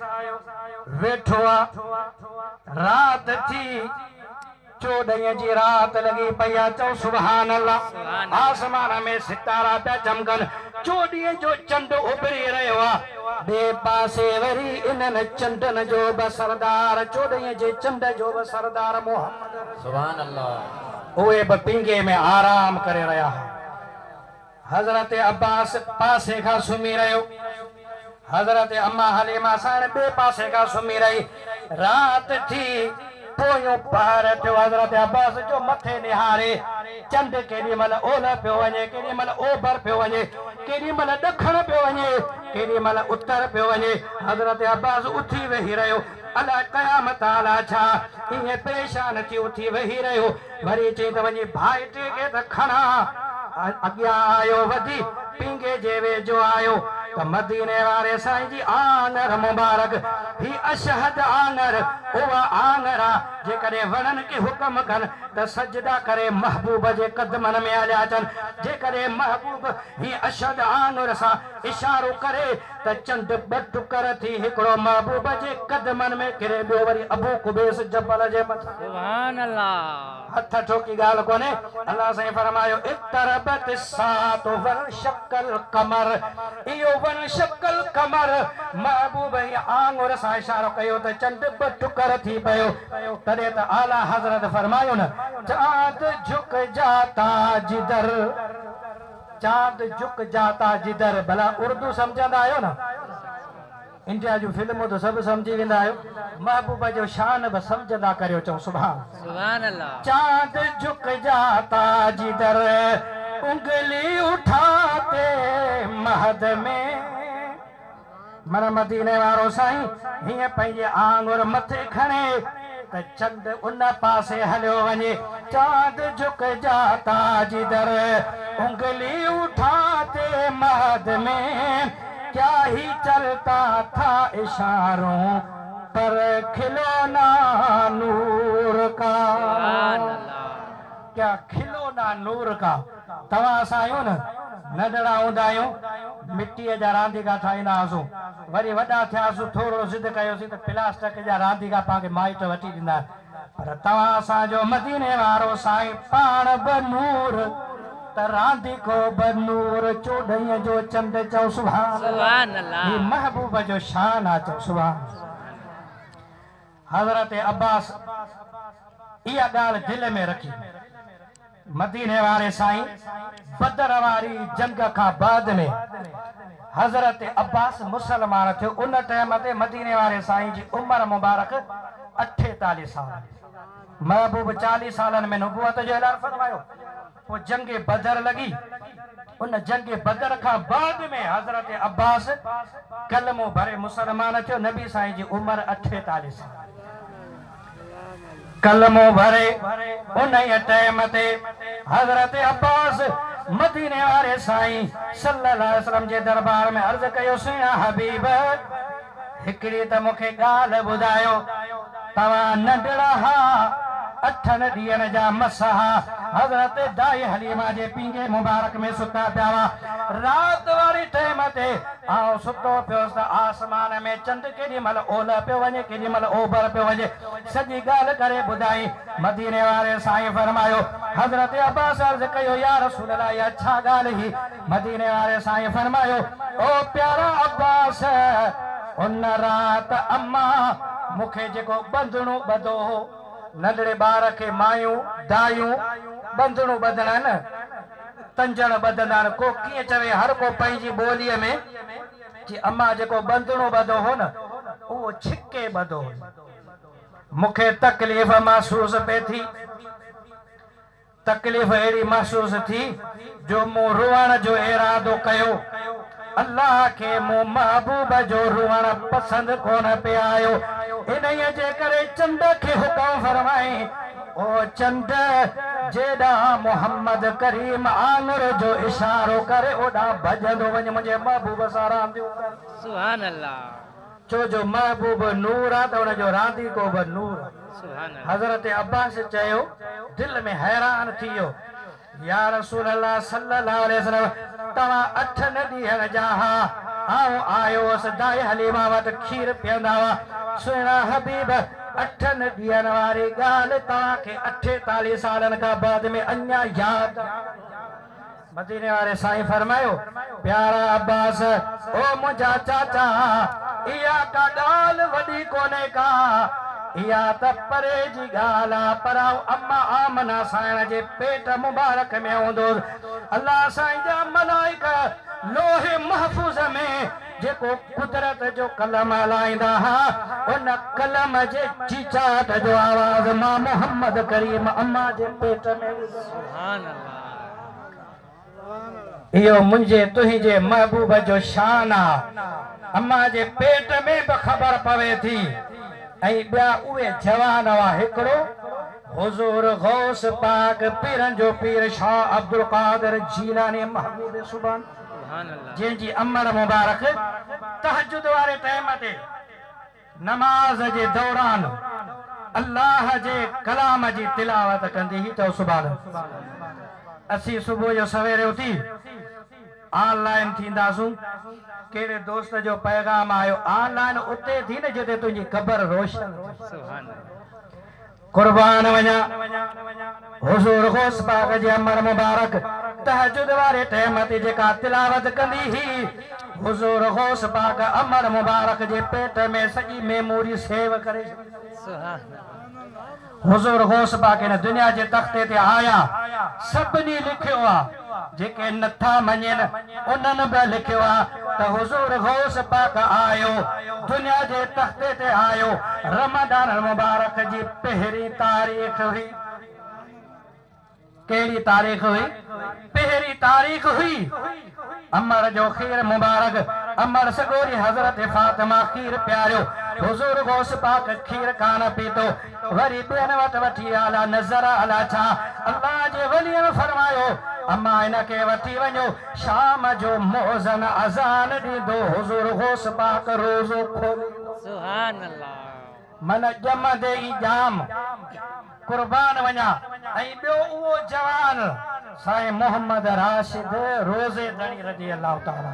वेठो आहे रात थी 14 जी रात लगी पई आहे चओ सुभान अल्लाह आसमान में सितारा पिया चमकनि 14 जो चंड उभरी रहियो आहे ॿिए पासे वरी इन्हनि चंडनि जो बि सरदार 14 जे चंड जो बि सरदार मोहम्मद सुभान अल्लाह उहे बि पींगे में आराम करे रहिया हज़रत अब्बास पासे खां सुम्ही रहियो हज़रत अम्मा हलीमा साइण ॿिए पासे खां सुम्ही रही रात थी पोयों पहर थियो हज़रत अब्बास जो मथे निहारे चंड केॾी महिल ओलह पियो वञे केॾी महिल ओभर पियो वञे केॾी महिल ॾखण पियो वञे केॾी महिल उत्तर पियो वञे हज़रत अब्बास उथी वेही रहियो अलाए क़यामत अलाए छा ईअं परेशान थी उथी वेही रहियो वरी चई त वञी भाइटे खे त खणा अॻियां आयो वधी पींगे जे वेझो आयो त मदीने वारे साईं जी आंगर मुबारक ही अशहद आंगर उहा आंगर आहे जेकॾहिं वणनि खे हुकम कनि त सजदा करे महबूब जे क़दमनि में हलिया अचनि जेकॾहिं महबूब ही अशहद आंगर सां इशारो करे त चंड 2 टुकर थी हिकिड़ो महबूब जे क़दमनि में किरे ॿियो वरी अबू कुबैस जबल जे मथां सुभान अल्लाह हथ ठोकी ॻाल्हि कोन्हे अल्लाह साईं फरमायो इक़्तरबत साअतु वल शक्कल कमर इहो वल शक्कल कमर महबूब जी आंगुर सां इशारो कयो त चंड 2 टुकर थी पियो तॾहिं त आला हज़रत फरमायो न चांद झुक जाता जिधर चांद झुक जाता जिधर भला उर्दू सम्झंदा आहियो न इंडिया जूं फिल्मूं त सभु सम्झी वेंदा आहियो महबूब जो शान बि सम्झंदा करियो चओ सुभान अल्लाह चांद झुक जाता जिधर उंगली उठाते महद में मन मदीने वारो साईं हीअं पंहिंजे आंगुर मथे खणे त चंड उन पासे हलियो वञे चांद झुक जाता जिधर उंगली उठाते महद बाद में क्या ही चलता था इशारों पर खिलौना नूर का सुभान अल्लाह क्या खिलौना नूर का तव्हां असां आहियूं न नंढड़ा हूंदा आहियूं मिटीअ जा रांदीगा ठाहींदा हुआसीं वरी वॾा थियासीं थोरो ज़िद कयोसीं त प्लास्टिक जा रांदीगा पाण माइट वठी ॾींदा पर तव्हां असांजो मदीने वारो साईं पाण बनूर त रांदीको बनूर चोॾहं जो चंड चओ सुभान सुभान अल्लाह ही महबूब जो शान आहे चओ सुभान हज़रत अब्बास इहा ॻाल्हि दिलि में रखी मदीने वारे साईं बदर वारी जंग खां बाद में हज़रत अब्बास मुसलमान थियो उन टाइम ते मदीने वारे साईं जी उम्र मुबारक 48 साल महबूब 40 सालनि में नबूवत जो ऐलान फरमायो पोइ जंग बदर लॻी उन जंग बदर खां बाद में हज़रत अब्बास कलमो भरे मुसलमान थियो नबी साईं जी उम्र 48 साल कलमो भरे उन टाइम ते हज़रत अब्बास मदीने वारे साईं सल्लल्लाहु अलैहि वसल्लम जे दरबार में अर्ज़ कयो सुया हबीब हिकिड़ी त मूंखे ॻाल्हि ॿुधायो तव्हां नंढड़ा हा 8 ॾींहंनि जा मसहा हज़रत दाई हलीमा जे पींगे मुबारक में सुता पिया हुआ रात वारी टाइम ते आउं सुतो पियोसि त आसमान में चंड केॾी महिल ओलह पियो वञे केॾी महिल ओभर पियो वञे सॼी ॻाल्हि करे ॿुधाई मदीने वारे साईं फरमायो हज़रत अब्बास अर्ज़ कयो या रसूल अल्लाह इहा छा ॻाल्हि हुई मदीने वारे साईं फरमायो ओ प्यारा अब्बास उन रात अम्मा मूंखे जेको बंधणो ॿधो हो नंढड़े ॿार खे मायूं दायूं बंधणो ॿधंदा आहिनि तंजण ॿधंदा आहिनि को कीअं चवे हर को पंहिंजी ॿोलीअ में कि अम्मा जेको बंधणो ॿधो हो न उहो छिके ॿधो मूंखे तकलीफ़ महसूस पए थी तकलीफ़ अहिड़ी महसूस थी जो मूं रुअण जो इरादो कयो अल्लाह के मूं महबूब जो रुअण पसंदि कोन पे आयो इन्हीअ जे करे चंड खे हुकुम फरमाई ओ चंड जेॾा मोहम्मद करीम आंगुर जो इशारो करे ओॾा भॼंदो वञ मुंहिंजे महबूब सां रांदियूं कर सुभान अल्लाह छो जो महबूब नूर आहे त हुनजो रांदीको बि नूर सुभान अल्लाह हज़रत अब्बास चयो दिल में हैरान थी वियो या रसूल अल्लाह सल्लल्लाहु अलैहि वसल्लम तव्हां 8 ॾींहंनि जा हा आऊं आयो हुअसि दाई हलीमा वटि खीर पीअंदा हुआ सुहिणा हबीब 8 ॾींहंनि वारी ॻाल्हि तव्हांखे 48 सालनि खां बाद में अञा यादि मदीने वारे साईं फरमायो प्यारा अब्बास ओ मुंहिंजा चाचा इहा का ॻाल्हि वॾी कोन्हे का इहा त परे जी ॻाल्हि आहे पर अम्मा आमना साईं जे पेट मुबारक में हूंदो अल्लाह साईं जा मलाइका लोहे महफूज़ में जेको कुदरत जो कलम हलाईंदा हा उन कलम जे चीचाट जो आवाज़ मां मोहम्मद करीम अम्मा जे पेट में सुभान अल्लाह इहो मुंहिंजे तुंहिंजे महबूब जो शान आहे अम्मा जे पेट में बि ख़बर पवे थी ऐं ॿिया उहे जवान हुआ हिकिड़ो हुज़ूर गौस पाक पीरनि जो पीर शाह अब्दुल कादिर जीलानी महबूब सुभान सुभान अल्लाह जंहिंजी अमर मुबारक तहज्जुद वारे टाइम ते नमाज जे दौरान अल्लाह जे कलाम जी तिलावत कंदी ही तो सुभान असीं सुबुह जो सवेरे उथी ऑनलाइन थींदासूं कहिड़े दोस्त जो पैगाम आयो ऑनलाइन उते थी न जिते तुंहिंजी क़बर रोशन सुभान कुर्बान वञा हुज़ूर गौस पाक जे अमर मुबारक तहज्जुद वारे टाइम ते जेका तिलावत कंदी ही हुज़ूर गौस पाक अमर मुबारक जे पेट में सॼी मेमोरी सेव करे सुभान हुज़ूर गौस पाक इन दुनिया जे तख़्ते ते आया सभिनी लिखियो आहे जेके नथा मञनि उन्हनि बि लिखियो आहे त हुज़ूर गौस पाक आयो दुनिया जे तख़्ते ते आयो रमज़ान मुबारक जी पहिरीं तारीख़ हुई कहिड़ी तारीख़ हुई पहिरीं तारीख़ हुई अमर जो खीर मुबारक अमर सगोरी हज़रत फातिमा खीर प्यारियो हुज़ूर गौस पाक खीर कान पीतो वरी ॿियनि वटि वठी आला नज़र आला छा अल्लाह जे वलीअ फरमायो अम्मा इनखे वठी वञो शाम जो मोज़न अज़ान ॾींदो हुज़ूर होस पाक रोज़ो खोलींदो सुभान अल्लाह मन ॼमंदे ई ॼाम कुर्बान वञा ऐं ॿियो उहो जवान साईं मोहम्मद राशिद रोज़े दणी रज़ी अल्लाह ताला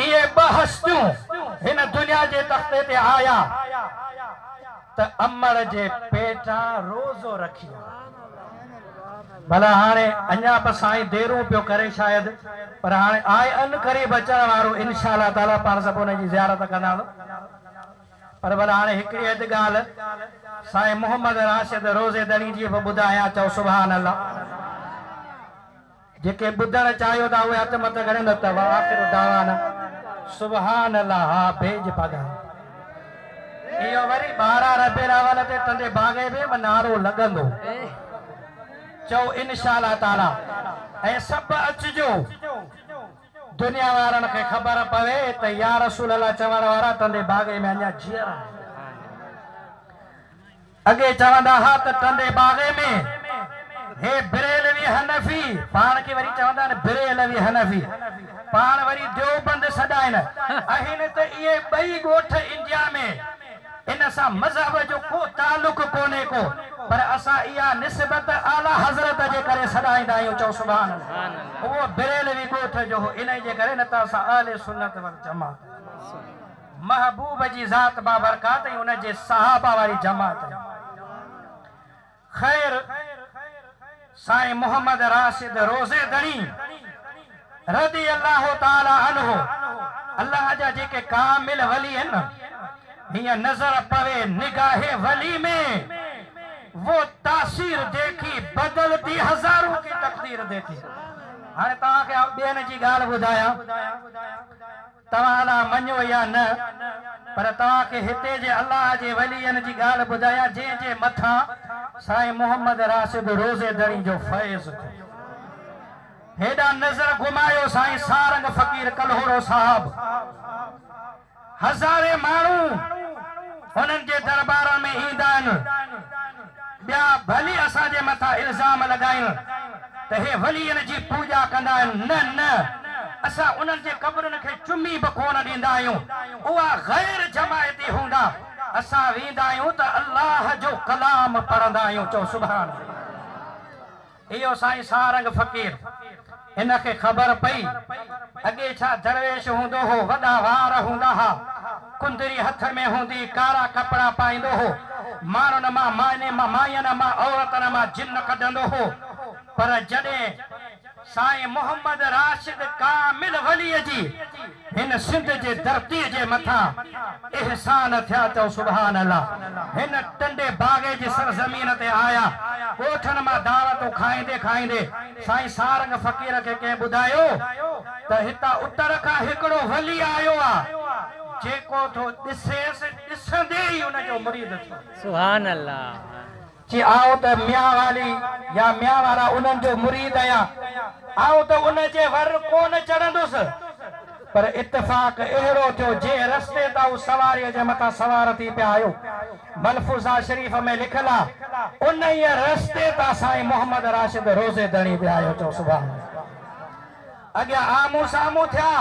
इहे ॿ हस्तियूं हिन दुनिया जे तख़्ते ते आया त अमर जे पेटां रोज़ो रखी भला हाणे अञा बि साईं देरूं पियो करे शायदि पर हाणे आए अन क़रीब अचण वारो इंशा अल्लाह ताला पाण सभु हुनजी ज़ियारत कंदा पर भला हाणे हिकिड़ी अधु ॻाल्हि साईं मोहम्मद राशिद रोज़े दणी जी बि ॿुधायां चओ सुभान अल्लाह जेके ॿुधण चाहियो था उहे हथ मथे खणंदा अथव आख़िर दावाना सुभान अल्लाह हा बेज पगा इहो वरी 12 रबीउल अव्वल ते तंदे बागे में नारो लॻंदो चओ इंशा अल्लाह ताला ऐं सभु अचिजो दुनिया वारनि खे ख़बर पवे त या रसूल अल्लाह चवण वारा तंदे बागे में अञा जीअर अॻे चवंदा हा त तंदे बागे में हे बरेलवी हनफी पाण खे वरी चवंदा आहिनि बरेलवी हनफी पाण वरी देवबंद सॾाइनि आहिनि त इहे ॿई ॻोठ इंडिया में इन सां मज़हब जो को तालुक कोन्हे को पर असां इहा निस्बत आला हज़रत जे करे सॾाईंदा आहियूं चओ सुभान अल्लाह उहो बरेलवी ॻोठ जो इन जे करे न त असां अहले सुन्नत वल जमात महबूब जी ज़ात बाबरकात ऐं उन जे सहाबा वारी जमात ख़ैर साईं मोहम्मद राशिद रोज़े दणी रज़ी अल्लाह ताला अन्हु अल्लाह जा जेके कामिल वली आहिनि हीअं नज़र पवे निगाहे वली में वो तासीर देखी बदलती हज़ारों की तकदीर देखी हाणे तव्हांखे ॿियनि जी ॻाल्हि ॿुधायां तव्हां अला मञो या न पर तव्हांखे हिते जे अल्लाह जे वलीअनि जी ॻाल्हि ॿुधायां जंहिंजे मथां साईं मोहम्मद राशिद रोज़े दणी जो फैज़ हेॾा नज़र घुमायो साईं सारंग फ़कीर कल्होरो साहब हज़ारे माण्हू हुननि जे दरबार में ईंदा आहिनि ॿिया भली असांजे मथां इल्ज़ाम लॻाइनि त हे वलीअनि जी पूॼा कंदा आहिनि न न असां उन्हनि जे क़ब्रनि खे चुमी बि कोन ॾींदा आहियूं उहा गैर जमायती हूंदा असां वेंदा आहियूं त अल्लाह जो कलाम पढ़ंदा आहियूं चओ सुभान इहो साईं सारंग फ़कीर इनखे ख़बर पई अॻे छा दरवेश हूंदो हो वॾा वार हूंदा हुआ कुंदरी हथ में हूंदी कारा कपिड़ा पाईंदो हो माण्हुनि मां माइनि मां औरतनि मां जिन कढंदो हो पर जॾहिं साईं मोहम्मद राशिद कामिल वलीअ जी हिन सिंध जे धरती जे मथां एहसान थिया चओ सुभान अल्लाह हिन टंडे बागे जी सरज़मीन ते आया ॻोठनि मां दावतूं खाईंदे खाईंदे साईं सारंग फ़कीर खे कंहिं ॿुधायो त हितां उतर खां हिकिड़ो वली आयो आहे जेको थो ॾिसेसि ॾिसंदे ई उनजो मुरीद थियो सुभान अल्लाह जी आओ त मियां वाली या मियां वारा उन्हनि जो मुरीद आहियां आओ त उनजे वर कोन चढ़ंदुसि पर इत्तेफ़ाक़ अहिड़ो थियो जे रस्ते तां सवारीअ जे मथां सवार थी पिया आहियो मलफूज़ा शरीफ़ में लिखियल आहे उन ई रस्ते तां साईं मोहम्मद राशिद रोज़े दणी पिया आहियो चओ सुभान अॻियां आम्हूं साम्हूं थिया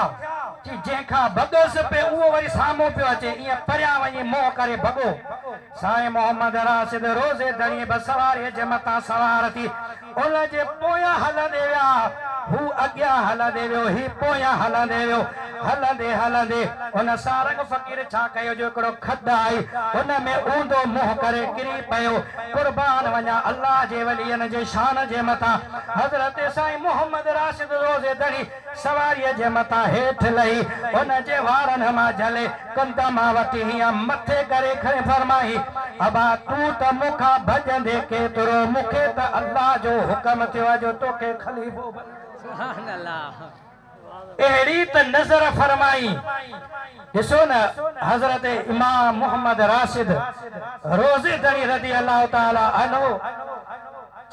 कि जंहिंखां भॻस पे उहो वरी साम्हूं पियो अचे ईअं परियां वञी मोह करे भॻो साईं मोहम्मद राशिद रोज़े दणी बि सवारीअ जे मथां सवार थी उन जे पोयां हलंदे विया हू अॻियां हलंदे वियो ही पोयां हलंदे वियो हलंदे हलंदे उन सारंग फ़कीर छा कयो जो हिकिड़ो खॾ आई उन में ऊंधो मुंहुं करे किरी पियो क़ुर्बान वञा अल्लाह जे वलीअनि जे शान जे मथां हज़रत साईं मोहम्मद राशिद रोज़े दणी सवारीअ जे मथां हेठि लही उन जे वारनि मां झले कंध मां वठी हीअं मथे करे खणी फरमाई अबा तूं त मूंखां भॼंदे केतिरो मूंखे त अल्लाह जो हुकम थियो आहे जो तोखे ख़लीफ़ो सुभान अल्लाह अहिड़ी त नज़र फरमाई ॾिसो न हज़रत इमाम मोहम्मद राशिद रोज़े दणी रज़ी अल्लाह ताला अन्हु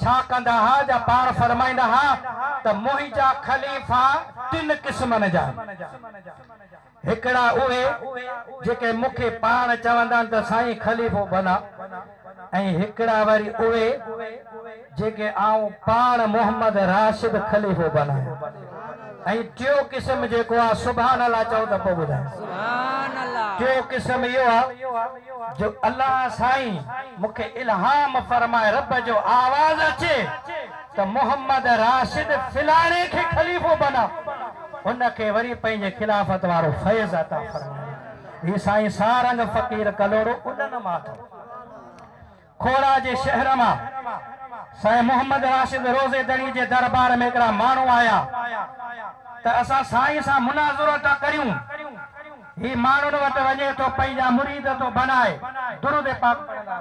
छा कंदा हा जा पाण फरमाईंदा हा त मुंहिंजा ख़लीफ़ा 3 क़िस्मनि जा हिकिड़ा उहे जेके मूंखे पाण चवंदा आहिनि त साईं ख़लीफ़ो बना ऐं हिकिड़ा वरी उहे जेके आऊं पाण मोहम्मद राशिद ख़लीफ़ो बनाया ऐं टियों क़िस्म जेको आहे सुभान अल्लाह चओ त पोइ ॿुधायो सुभान अल्लाह टियों क़िस्म इहो आहे जो अल्लाह साईं मूंखे इल्हाम फरमाए रब जो आवाज़ अचे त मोहम्मद राशिद फिलाणे खे ख़लीफ़ो बना उनखे वरी पंहिंजे खिलाफ़त वारो फैज़ अता फरमाए ही साईं सारंग फ़कीर कलोड़ो उन्हनि मां अथव खोड़ा जे शहर मां साईं मोहम्मद राशिद रोज़े दड़ी जे दरबार में हिकिड़ा माण्हू आया त असां साईं सां मुनाज़रो था करियूं ही माण्हुनि वटि वञे थो पंहिंजा मुरीद थो बनाए दुरूद पाक पढ़ंदा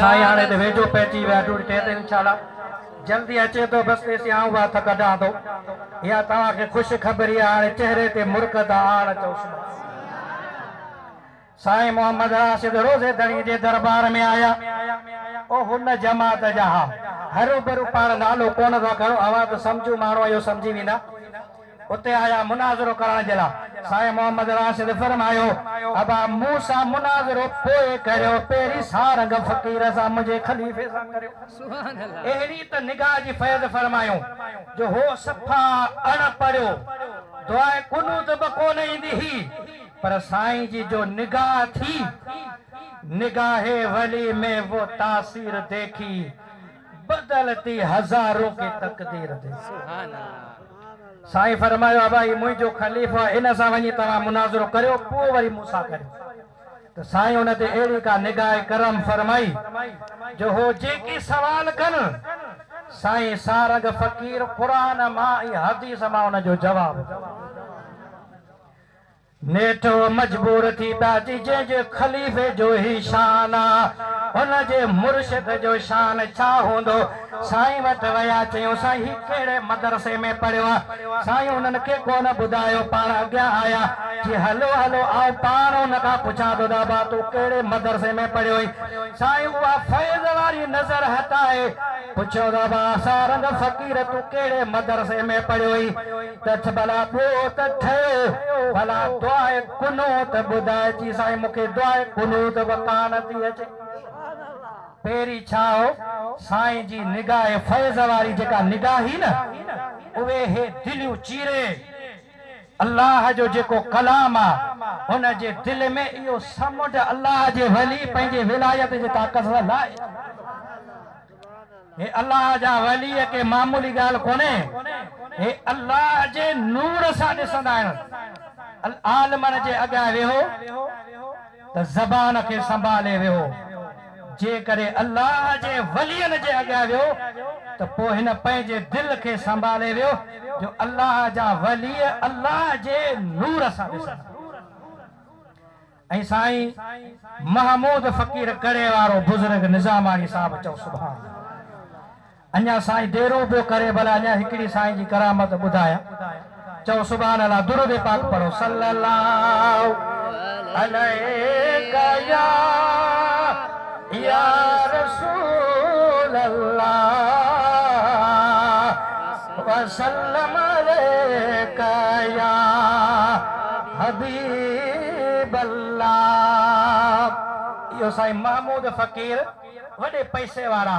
साईं हाणे त वेझो पइजी विया टे ते इंशाअल्लाह जल्दी अचे तो बस तेसी आऊं बात कढां थो या तव्हांखे ख़ुशि ख़बरी आहे हाणे चेहरे ते मुर्कत आण चओ साईं मोहम्मद राशिद रोज़े दड़ी जे दरबार में आया ओ हुन जमात जा हरू भरू पाण नालो कोन था खणो अवां त सम्झू माण्हू इहो सम्झी वेंदा उते आया मुनाज़रो करण जे लाइ साईं मोहम्मद राशिद फरमायो अबा मूं सां मुनाज़रो पोइ करियो पहिरीं सारंग फ़कीर सां मुंहिंजे ख़लीफ़े सां करियो सुभान अल्लाह अहिड़ी त निगाह जी फैज़ फरमायो जो हो सफ़ा अण पढ़ियो दुआ कुनूत बि कोन ईंदी हुई पर साईं जी जो निगाह थी निगाहे वली में वो तासीर देखी बदलती हज़ारों की तकदीर देखी सुभान अल्लाह साईं फरमायो भाई मुंहिंजो ख़लीफ़ो आहे इन सां वञी तव्हां मुनाज़रो करियो पोइ वरी मूंसां करियो त साईं हुन ते अहिड़ी का निगाह करम फरमाई जो हो जेकी सवाल कनि साईं सारंग फ़कीर क़ुरान मां ऐं हदीस मां हुनजो जवाब नेठो मजबूर थी बाजी जंहिंजे ख़लीफ़े जो ही शान आहे हुनजे मुर्शिद जो शान छा हूंदो साईं वटि विया चयूं साईं ही कहिड़े मदरसे में पढ़ियो आहे साईं हुननि खे कोन ॿुधायो पाण अॻियां आया जी हलो हलो आओ पाण हुन खां पुछां थो दाबा तूं कहिड़े मदरसे में पढ़ियो हुई साईं उहा फैज़ वारी नज़र हटाए पुछो दाबा सारंग फ़कीर तूं कहिड़े मदरसे में पढ़ियो हुई त भला ॿियो त ठहियो भला दुआए कुनूत ॿुधाइजी साईं मूंखे दुआए कुनूत बि कान थी अचे पहिरीं छा हो साईं जी निगाह फैज़ वारी जेका निगाह ही न उहे हे दिलियूं चीरे अल्लाह जो जेको कलाम आहे हुन जे दिल में इहो समुंड अल्लाह जे वली पंहिंजे विलायत जे ताक़त सां लाए हे अल्लाह जा वली के मामूली ॻाल्हि कोन्हे हे अल्लाह जे नूर सां ॾिसंदा आहिनि आलमन जे अॻियां वेहो त ज़बान खे संभाले वेहो जे करे अल्लाह जे वलियन जे अॻियां वियो त पोइ हिन पंहिंजे दिल खे संभाले वियो जो अल्लाह जा वली अल्लाह जे नूर सां ॾिसनि ऐं साईं महमूद फ़कीर करे वारो बुज़ुर्ग निज़ामानी साहब चओ सुभान अञा साईं देरो पियो करे भला अञा हिकिड़ी साईं जी करामत ॿुधाया चओ सुभान अल्लाह दुरूद पाक पढ़ो सल्लल्लाहु अलैका या रसूल अल्लाह वसल्लम अलैका या हबीब अल्लाह इहो साईं महमूद फ़कीर वॾे पैसे वारा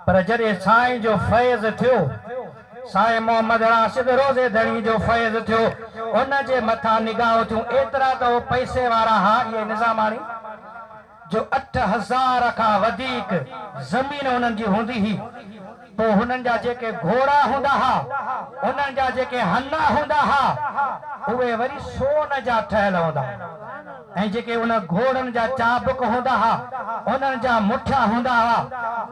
पर जॾहिं साईं जो फैज़ थियो साईं मोहम्मद राशिद रोज़े दड़ी जो फैज़ थियो उन जे मथां निगाह थियूं एतिरा त हो पैसे वारा हा इहे निज़ामानी जो 8000 खां वधीक ज़मीन हुननि जी हूंदी हुई पोइ हुननि जा जेके घोड़ा हूंदा हा हुननि जा जेके हना हूंदा हा उहे वरी सोन जा ठहियल हूंदा ऐं जेके उन घोड़नि जा चाबुक हूंदा हा उन्हनि जा मुठिया हूंदा हुआ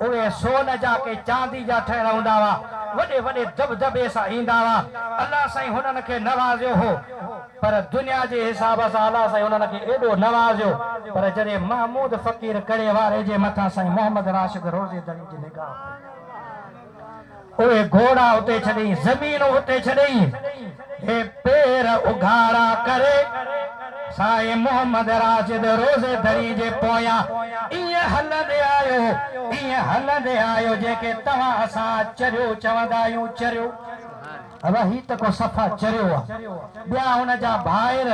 उहे सोन जा के चांदी जा ठहियल हूंदा हुआ वॾे वॾे दबदबे सां ईंदा हुआ अल्लाह साईं हुननि खे नवाज़ियो हो पर दुनिया जे हिसाब सां अल्लाह साईं हुननि खे एॾो नवाज़ियो पर जॾहिं महमूद फ़कीर करे वारे जे मथां साईं मोहम्मद राशिद रोज़े दड़ी जी निगाह उहे घोड़ा उते छॾई ज़मीन उते छॾई हे पेर उघाड़ा करे साईं मोहम्मद राशिद रोज़े दड़ी जे पोयां ईअं हलंदे आयो ईअं हलंदे आयो जेके तव्हां असां चरियो चवंदा आहियूं चरियो अब ही त को सफ़ा चरियो आहे ॿिया हुन जा भाइर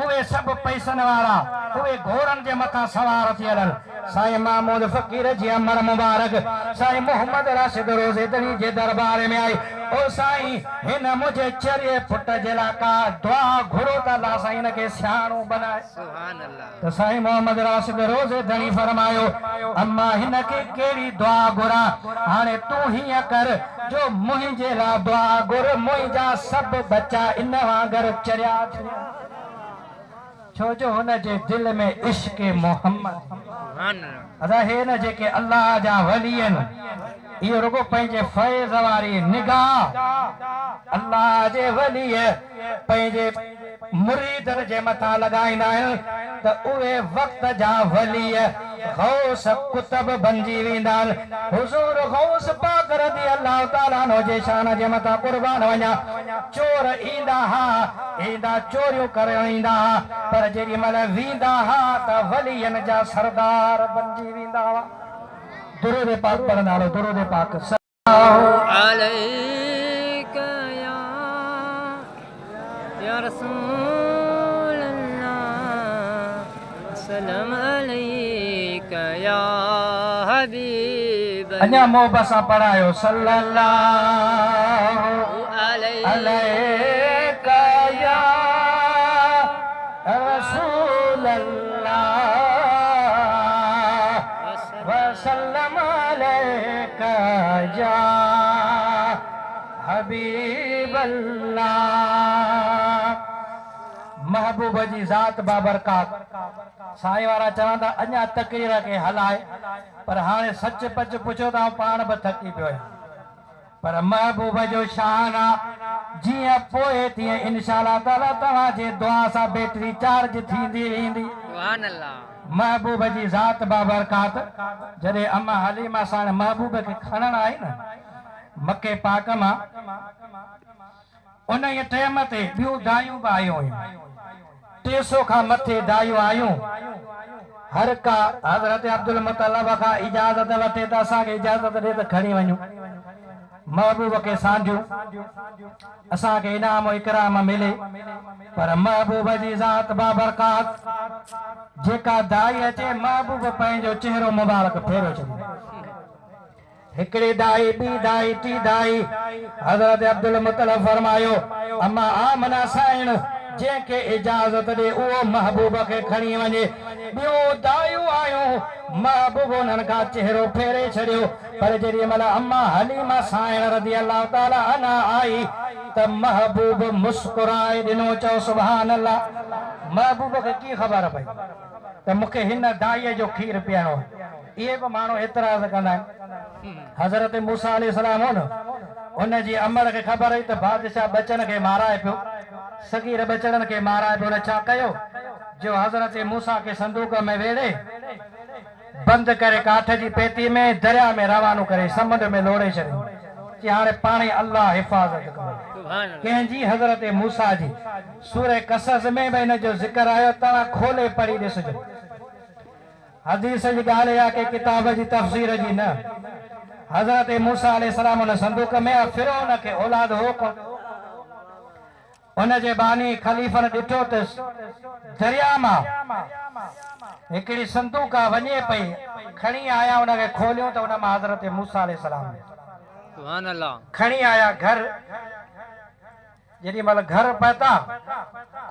उहे सभु पैसनि वारा उहे घोड़नि जे मथां सवार थी हलनि साईं महमूद फ़कीर जी अमर मुबारक साईं मोहम्मद राशिद रोज़ेदनी जे दरबार में आई ओ साईं हिन मुंहिंजे चरिये पुट जे लाइ का दुआ घुरो त अल्लाह साईं हिन खे सियाणो बनाए सुभान अल्लाह त साईं मोहम्मद राशिद रोज़ेदनी फरमायो अम्मा हिन खे कहिड़ी दुआ घुरां हाणे तूं हीअं कर जो मुंहिंजे लाइ दुआ घुर मुंहिंजा सभु बच्चा इन वांगुरु चरिया थिया छो जो हुन जे दिल में इश्क मोहम्मद सुभान अल्लाह अदा हे न जेके अल्लाह जा वली आहिनि इहो रुगो पंहिंजे फैज़ वारी निगाह अल्लाह जे वली पंहिंजे मुरीदनि जे मथां लॻाईंदा आहिनि त उहे वक़्त जा वली गौस कुतब बणिजी वेंदा आहिनि हुज़ूर गौस पाक रज़ी अल्लाह ताला अन्हु जे शान जे मथां क़ुर्बान वञा चोर ईंदा हा ईंदा चोरियूं करे ईंदा हा पर जेॾी महिल वेंदा हा त वलियनि जा सरदार बणिजी वेंदा हुआ दुरूद पाक पढ़ंदा हलो दुरूद पाक अलैका या रसूल अल्लाह सलाम अलैका या हबीब अञा मोहब्बत सां पढ़ायो सल्लल्लाहु अलैका या रसूल अल्लाह वसल्लम अलैका या हबीब अल्लाह महबूब जी ज़ात बाबरकात साईं वारा चवंदा अञा तकरीर खे हलाए पर हाणे सच पच पुछो त पाण बि थकी पियो आहियां पर महबूब जो शान आहे जीअं पोइ तीअं इंशाअल्लाह ताला तव्हांजे दुआ सां बैटरी चार्ज थींदी वेंदी सुभान अल्लाह महबूब जी ज़ात बाबरकात जॾहिं अम्मा हलीमा साण महबूब खे खणण आई न मके पाक मां उन टाइम ते ॿियूं दायूं बि आयूं हुयूं 300 खां मथे दायूं आयूं हर का हज़रत अब्दुल मुतलब खां इजाज़त वठे त असांखे इजाज़त ॾे त खणी वञूं महबूब खे सांझूं असांखे इनाम इकराम मिले पर महबूब जी ज़ात बाबरकात जेका दाई अचे महबूब पंहिंजो चेहरो मुबारक फेरो छॾे हिकिड़ी दाई ॿी दाई टी दाई हज़रत अब्दुल मुतलब फरमायो अम्मा आमना साइण जंहिंखे इजाज़त ॾे उहो महबूब खे खणी वञे ॿियूं दायूं आयूं महबूब उन्हनि खां चेहरो फेरे छॾियो पर जेॾी महिल अम्मा हलीमा साइण रज़ी अल्लाह ताला अन्हा आई त महबूब मुस्कुराए ॾिनो चओ सुभान अल्लाह महबूब खे कीअं ख़बर पई त मूंखे हिन दाईअ जो खीर पीअणो आहे इहे बि माण्हू एतिराज़ कंदा आहिनि हज़रत मूसा अलैहिस्सलाम हो न उन जी अमर खे ख़बर हुई त बादशाह बचन खे माराए पियो सगीर बचड़नि खे माराए पियो उन छा कयो जो हज़रत मूसा खे संदूक में वेड़े बंदि करे काठ जी पेती में दरिया में रवानो करे समुंड में लोड़े छॾियो कि हाणे पाणे अल्लाह हिफ़ाज़त करे कंहिंजी हज़रत मूसा जी सूरह कसस में बि हिन जो ज़िक्र आयो तव्हां खोले पढ़ी ॾिसजो हदीस जी ॻाल्हि आहे कि किताब जी तफ़सीर जी न हज़रत मूसा अलैहिस्सलाम उन संदूक में फिरौन खे औलाद हो कोन उन जे बानी खलीफ़न ॾिठो त दरिया मां हिकिड़ी संदूक वञे पई खणी आया उनखे खोलियो त उन मां हज़रत मूसा अलैहिस्सलाम सुभान अल्लाह खणी आया घर जेॾी महिल घर पहुता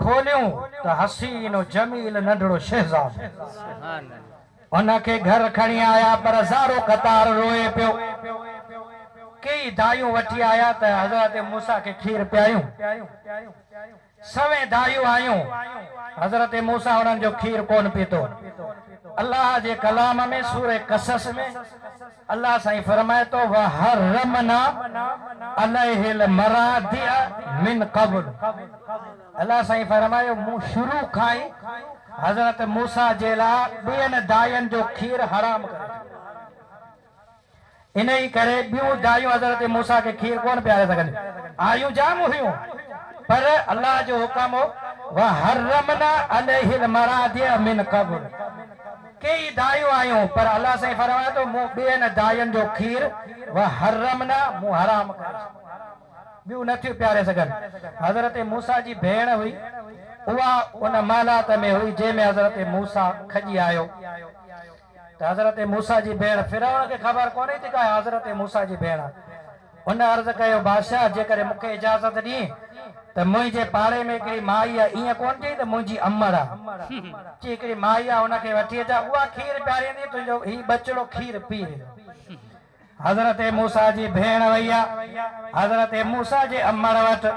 खोलियूं त हसीन जमील नंढड़ो शहज़ाद सुभान अल्लाह उनखे घर खणी आया पर ज़ारो कतार रोए पियो कई दायूं वठी आया त हज़रत मूसा खे खीर पियायूं सवे दायूं आयूं हज़रत मूसा उन्हनि जो खीर कोन पीतो अल्लाह जे कलाम में सूरह कसस में अल्लाह साईं फरमाए तो वहरमना अलैहिल मरादिअ मिन क़ब्ल अल्लाह साईं फरमायो मूं शुरू खां ई हज़रत मूसा जे लाइ ॿियनि दायनि जो खीर हराम करे इन ई करे ॿियूं दायूं हज़रत मूसा खे खीर कोन पियारे सघनि आयूं जाम हुयूं पर अल्लाह जो हुक्म हो वहरमना अलैहिल मरादिअ मिन क़ब्ल कई दायूं आयूं पर अल्लाह साईं फरमाए थो मूं ॿियनि दायनि जो खीर व हरमना मूं हराम करे ॿियूं नथियूं प्यारे सघनि। हज़रत मूसा जी भेण हुई उहा उन मालात में हुई जंहिंमें हज़रत मूसा खजी आयो त हज़रत मूसा जी भेण फिरौन खे ख़बर कोन्हे थी का हज़रत मूसा जी भेण उन अर्ज़ कयो बादशाह जेकॾहिं मूंखे इजाज़त ॾी त मुंहिंजे पाड़े में हिकिड़ी माई आहे ईअं कोन चई त मुंहिंजी अमड़ आहे चई हिकिड़ी माई आहे हुनखे वठी अचां उहा खीर पियारींदी तुंहिंजो ही बचिड़ो खीर पी वेंदो। हज़रत मूसा जी भेण वई आहे हज़रत मूसा जे अमड़ वटि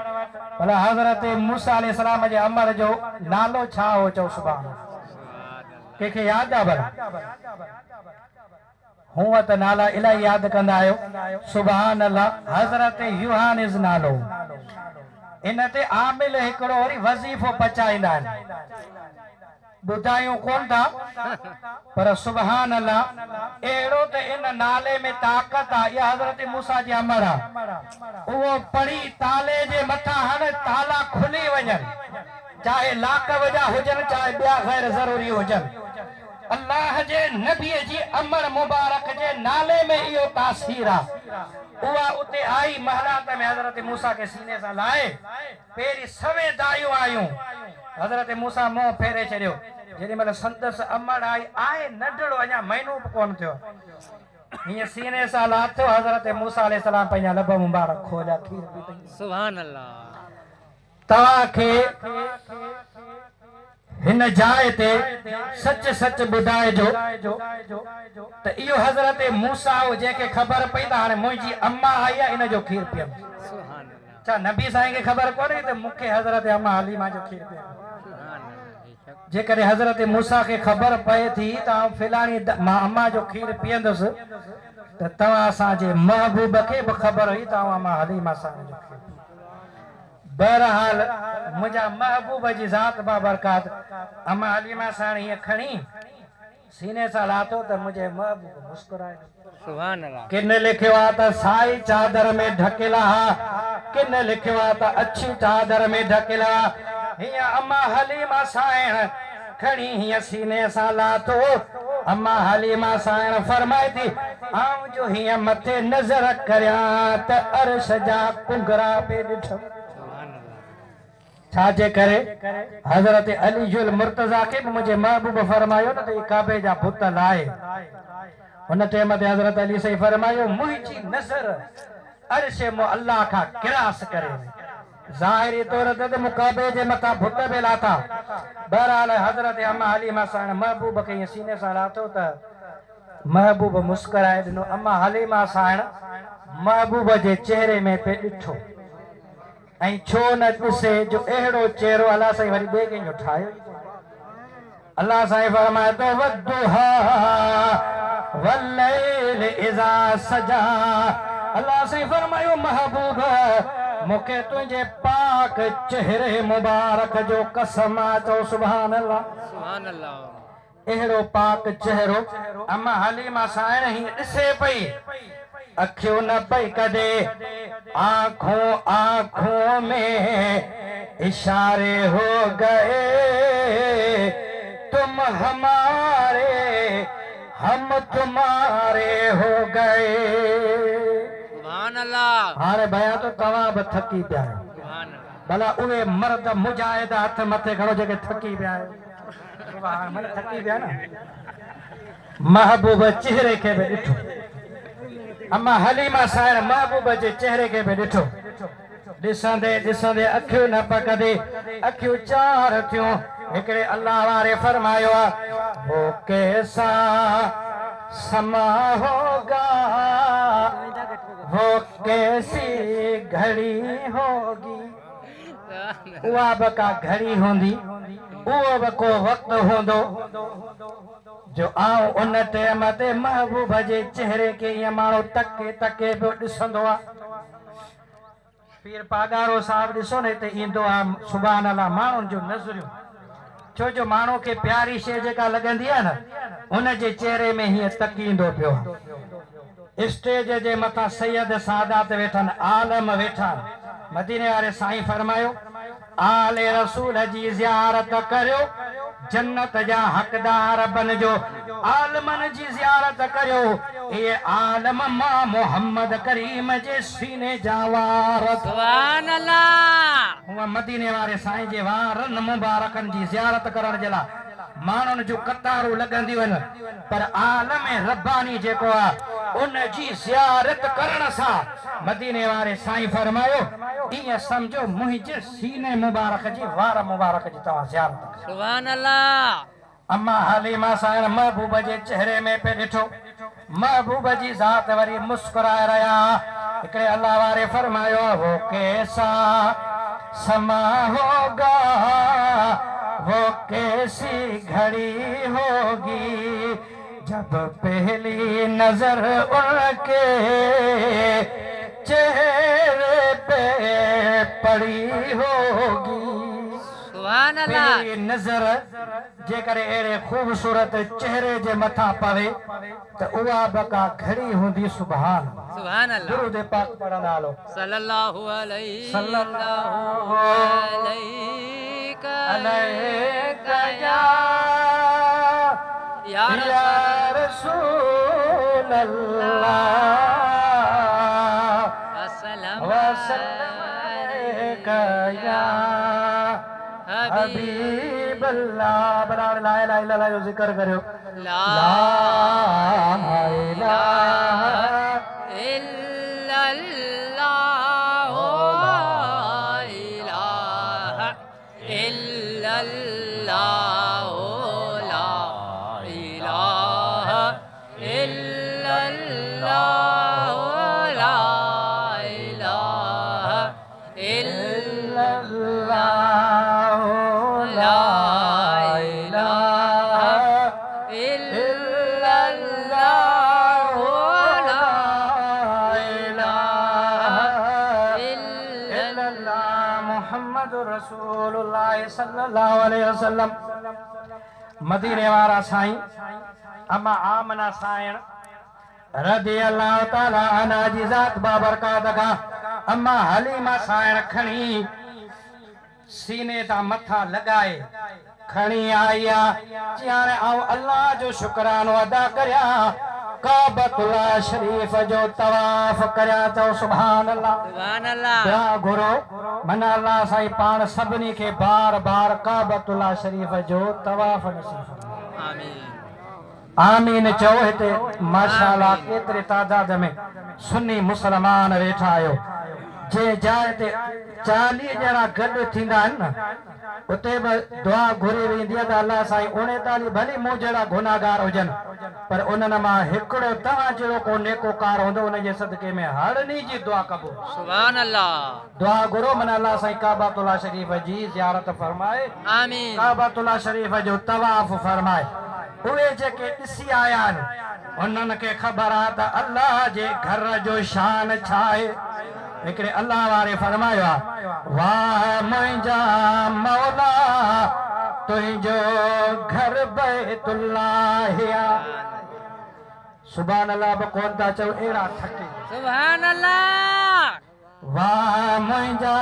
भला हज़रत मूसा अलैहिस्सलाम जे अमड़ जो नालो छा हो चओ सुभाणे कंहिंखे यादि आहे भला हूअं त नाला इलाही यादि कंदा आहियो सुभान अल्लाह हज़रत यूहानिस नालो इन ते आमिल हिकिड़ो वरी वज़ीफ़ो पचाईंदा आहिनि ॿुधायूं कोन था पर सुभान अल्लाह अहिड़ो त इन नाले में ताक़त आहे इहा हज़रत मूसा जी अमर आहे उहो पढ़ी ताले जे मथां हाणे ताला खुली वञनि चाहे लाख वजा हुजनि चाहे ॿिया गैर ज़रूरी हुजनि अल्लाह जे नबीअ जी अमर मुबारक जे नाले में इहो तासीर आहे। उहा उते आई महलात में हज़रत मूसा के सीने सां लाए पहिरीं सवे दायूं आयूं हज़रत मूसा मुंहुं फेरे छॾियो जेॾी महिल संदसि अमड़ आई आहे नंढड़ो अञा महीनो बि कोन थियो हीअं सीने सां लाथो हज़रत मूसा अलैहिस्सलाम पंहिंजा लब मुबारक खोलिया खीर पी सुभान अल्लाह। तव्हांखे हिन जाइ ते सच सच ॿुधाइजो त इहो हज़रत मूसा हो जंहिंखे ख़बर पई त हाणे मुंहिंजी अम्मा आई आहे इन जो खीर पीअंदो सुभान अल्लाह। छा नबी साईं खे ख़बर कोन्हे त मूंखे हज़रत अम्मा हलीमा जो खीर पीअंदो जेकॾहिं हज़रत मूसा खे ख़बर पए थी त फिलाणी मां अम्मा जो खीर पीअंदुसि त तव्हां असांजे महबूब खे बि ख़बर हुई त मां हलीमा सां जो खीर बहरहाल मुंहिंजा महबूब जी ज़ात बाबरकात अम्मा हलीमा साण हीअं खणी सीने सां लाथो त मुंहिंजे महबूब मुस्कुराए सुभान अल्लाह। किन लिखियो आहे त साई चादर में ढकियल हा किन लिखियो आहे त अछी चादर में ढकियल हा हीअं अम्मा हलीमा साण खणी हीअं सीने सां लाथो अम्मा हलीमा साण फरमाए थी आऊं जो हीअं मथे नज़र करियां त अर्श जा कुंगरा पे ॾिठम छाजे करे हज़रत अली जुल मुर्तज़ा के भी मुझे महबूब फरमायो न तो काबे जा बुत लाए उन टाइम ते हज़रत अली से फरमायो मुंहिंजी नज़र अर्श मो अल्लाह का गिरास करे ज़ाहिरी तौर ते मुकाबे जे मथा बुत बि लाथा बहरहाल हज़रत अम्मा हलीमा सां महबूब के सीने सां लाथो त महबूब मुस्कुराए ॾिनो अम्मा हलीमा सां महबूब जे चेहरे में पे ॾिठो ऐं छो न ॾिसे जो अहिड़ो चेहरो अल्लाह साईं वरी ॿिए कंहिंजो ठाहियो अल्लाह साईं फरमाए थो वद्दुहा वल्लैल इज़ा सजा अल्लाह साईं फरमायो महबूब मूंखे तुंहिंजे पाक चेहरे मुबारक जो कसम आहे चओ सुभान अल्लाह सुभान अल्लाह। अहिड़ो पाक चेहरो अम्मा हलीमा साण हीअं ॾिसे पई अखियों न पई कदे आंखों आंखों में इशारे हो गए तुम हमारे हम तुम्हारे हो गए सुभान अल्लाह। हाणे भया तो तव्हां बि थकी पिया आहियो सुभान अल्लाह। भला उहे मर्द मुजाहिद हथ मथे खणो जेके थकी पिया आहियो मन थकी पिया न महबूब चेहरे खे बि ॾिठो अम्मा हलीमा साण महबूब जे चेहरे के भी ॾिठो ॾिसंदे ॾिसंदे अखियूं न पकदे अखियूं चार थियूं हिकिड़े अल्लाह वारे फरमायो वो कैसा समा होगा वो कैसी घड़ी होगी उहा बि का घड़ी हूंदी उहो बि को वक़्तु हूंदो जो आऊं उन टाइम ते महबूब जे चेहरे के ईअं माण्हू तके तके पियो ॾिसंदो आहे पीर पागारो साहिब ॾिसो न हिते ईंदो आहे सुभान अल्लाह माण्हुनि जूं नज़रियूं छो जो माण्हू खे प्यारी शइ जेका लॻंदी आहे न उन जे चेहरे में हीअं तकींदो पियो स्टेज जे मथां सैयद सादात वेठनि आलम वेठा मदीने वारे साईं फरमायो आले रसूल जी ज़ियारत करियो जन्नत जा हक़दार बनजो आलमन जी ज़ियारत करियो ये आलम मां मोहम्मद करीम जे सीने जा वार सुभान अल्लाह हुआ मदीने वारे साईं जे वारनि मुबारकनि जी ज़ियारत करण जे लाइ माण्हुनि जूं कतारूं लॻंदियूं आहिनि पर आलम रब्बानी जेको आहे उन जी ज़ियारत करण सां मदीने वारे साईं फरमायो ईअं सम्झो मुंहिंजे सीने मुबारक जी वार मुबारक जी तव्हां ज़ियारत कयो सुभान अल्लाह अम्मा हलीमा साईं महबूब जे चेहरे में पे ॾिठो महबूब जी ज़ात वरी मुस्कुराए रहिया हिकिड़े अल्लाह वारे फरमायो वो कैसा समा होगा वो कैसी घड़ी होगी जब पहली नजर उनके चेहरे पे पड़ी होगी सुभान अल्लाह पहली नजर जेकर अहिड़े ख़ूबसूरत चेहरे जे मथां पवे त उहा बका घड़ी हूंदी सुभान सुभान अल्लाह दुरूद पाक पढ़ंदा हलो सल्लल्लाहु अलैहि अलैका या रसूल अल्लाह अस्सलाम वसल्लैका या हबीब अल्लाह बला ला इलाहा इल्लल्लाह जो जिक्र करियो ला इलाहा इल्लल्लाह ला इलाहा इल्लल्लाह ला इलाहा इल्लल्लाह ला इलाहा इल्लल्लाह ला इलाहा इल्लल्लाह ला इलाहा इल्लल्लाह मुहम्मदुर रसूलुल्लाह सल्लल्लाहु अलैहि वसल्लम मदीने वारा साईं अम्मा आमना साईं रज़ी अल्लाह ताला अन्हा जी ज़ात बाबरकात खां अम्मा हलीमा साईं खणी सीने तां मथा लगाए खणी आई आहे हाणे आऊं अल्लाह जो शुक्रानो अदा करियां काबतुल्लाह शरीफ जो तवाफ करियां चओ सुभान अल्लाह सुभान अल्लाह ॿिया घुरो मना अल्लाह साईं पाण सभिनी खे बार बार काबतुल्लाह शरीफ जो तवाफ नसीब फरमाए आमीन आमीन चओ हिते माशाअल्लाह केतिरे तादाद में सुन्नी मुसलमान वेठा आहियो जे जाइ ते 40 ॼणा गॾु थींदा आहिनि न उते बि दुआ घुरी वेंदी आहे त अल्लाह साईं 39 भली मूं जहिड़ा गुनाहगार हुजनि पर उन्हनि मां हिकिड़ो तव्हां जहिड़ो को नेकोकार हूंदो उन जे सदके में हर ॾींहुं जी दुआ कबूल सुभान अल्लाह दुआ घुरो मन अल्लाह साईं काबतुल्लाह शरीफ जी ज़ियारत फरमाए आमीन काबतुल्लाह शरीफ जो तवाफ फरमाए उहे जेके ॾिसी आया आहिनि उन्हनि खे ख़बर आहे त अल्लाह जे घर जो शान छा आहे हिकिड़े अल्लाह वारे फरमायो आहे वाह मुंहिंजा मौला तुंहिंजो घर बैतुल्लाह सुभान अल्लाह बि कोन था चओ अहिड़ा थके सुभान अल्लाह वाह मुंहिंजा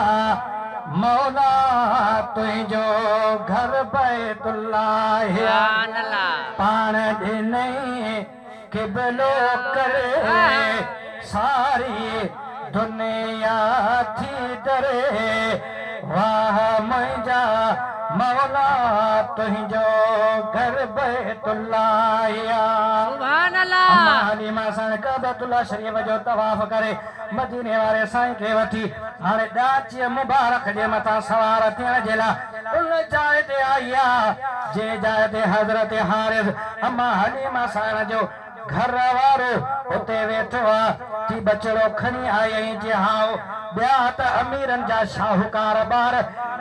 मौला तुंहिंजो घर बैतुल्लाह सुभान अल्लाह पाण ॾिनई क़िबलो करे सारी दुनिया थी डरे वाह मुंहिंजा मौला तुंहिंजो घर बैतुल्लाह सुभान अल्लाह हलीमा साईं काबतुल्लाह शरीफ जो तवाफ करे मदीने वारे साईं खे वठी हाणे ॾाची मुबारक जे मथां सवार थियण जे लाइ उन जाइ ते आई आहे जे जाइ ते हज़रत हारिस अम्मा हलीमा साईं जो घर वारो उते वेठो आहे की बचड़ो खणी आई जे हाओ ॿिया त अमीरनि जा शाहूकार ॿार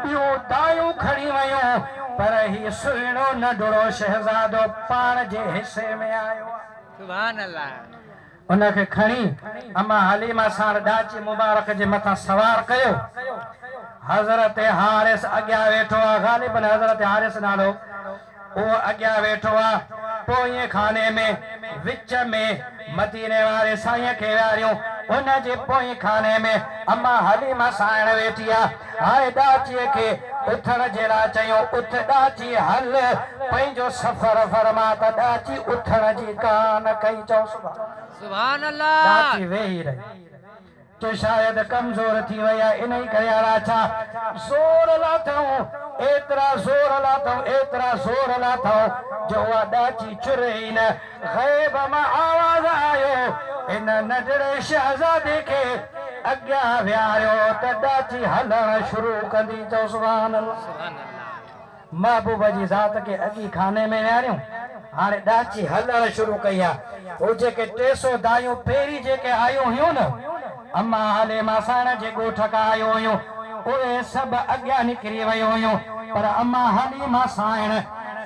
ॿियूं दायूं खणी वयूं पर ही सुहिणो नंढड़ो शहज़ादो पाण जे हिसे में आयो सुभान अल्लाह उनखे खणी अम्मा हलीमा सां ॾाची मुबारक जे मथां सवार कयो हज़रत हारिस अॻियां वेठो आहे ग़ालिबन हज़रत हारिस नालो उहो अॻियां वेठो आहे पोइ खाने में विच में मदीने वारे साईं खे विहारियूं उन जे पोइ खाने में अम्मा हलीमा साइण वेठी आहे। हाणे ॾाचीअ खे उथण जे लाइ चयो, उथ ॾाची हल पंहिंजो सफ़र फरमा, त ॾाची उथण जी कान कई। चओ सुभान अल्लाह। ॾाची वेही रही, जो शायद कमजोर थी वई आहे, इन ई करे हाणे छा ज़ोर लाथऊं, एतिरा ज़ोर लाथऊं, एतिरा ज़ोर लाथऊं जो उहा ॾाची चुर ई न। ग़ैब मां आवाज़ आयो, इन नंढड़े शहज़ादे खे अॻियां विहारियो त ॾाची हलण शुरू कंदी। चओ सुभान अल्लाह। महबूब जी ज़ात खे अॻी खाने में विहारियूं, हाणे ॾाची हलण शुरू कई आहे। उहे जेके 300 दायूं पहिरीं जेके आयूं हुयूं न, अम्मा हलीमा साइण जे ॻोठ खां आयूं हुयूं, उहे सभु अॻियां निकिरी वियूं हुयूं, पर अम्मा हलीमा साइण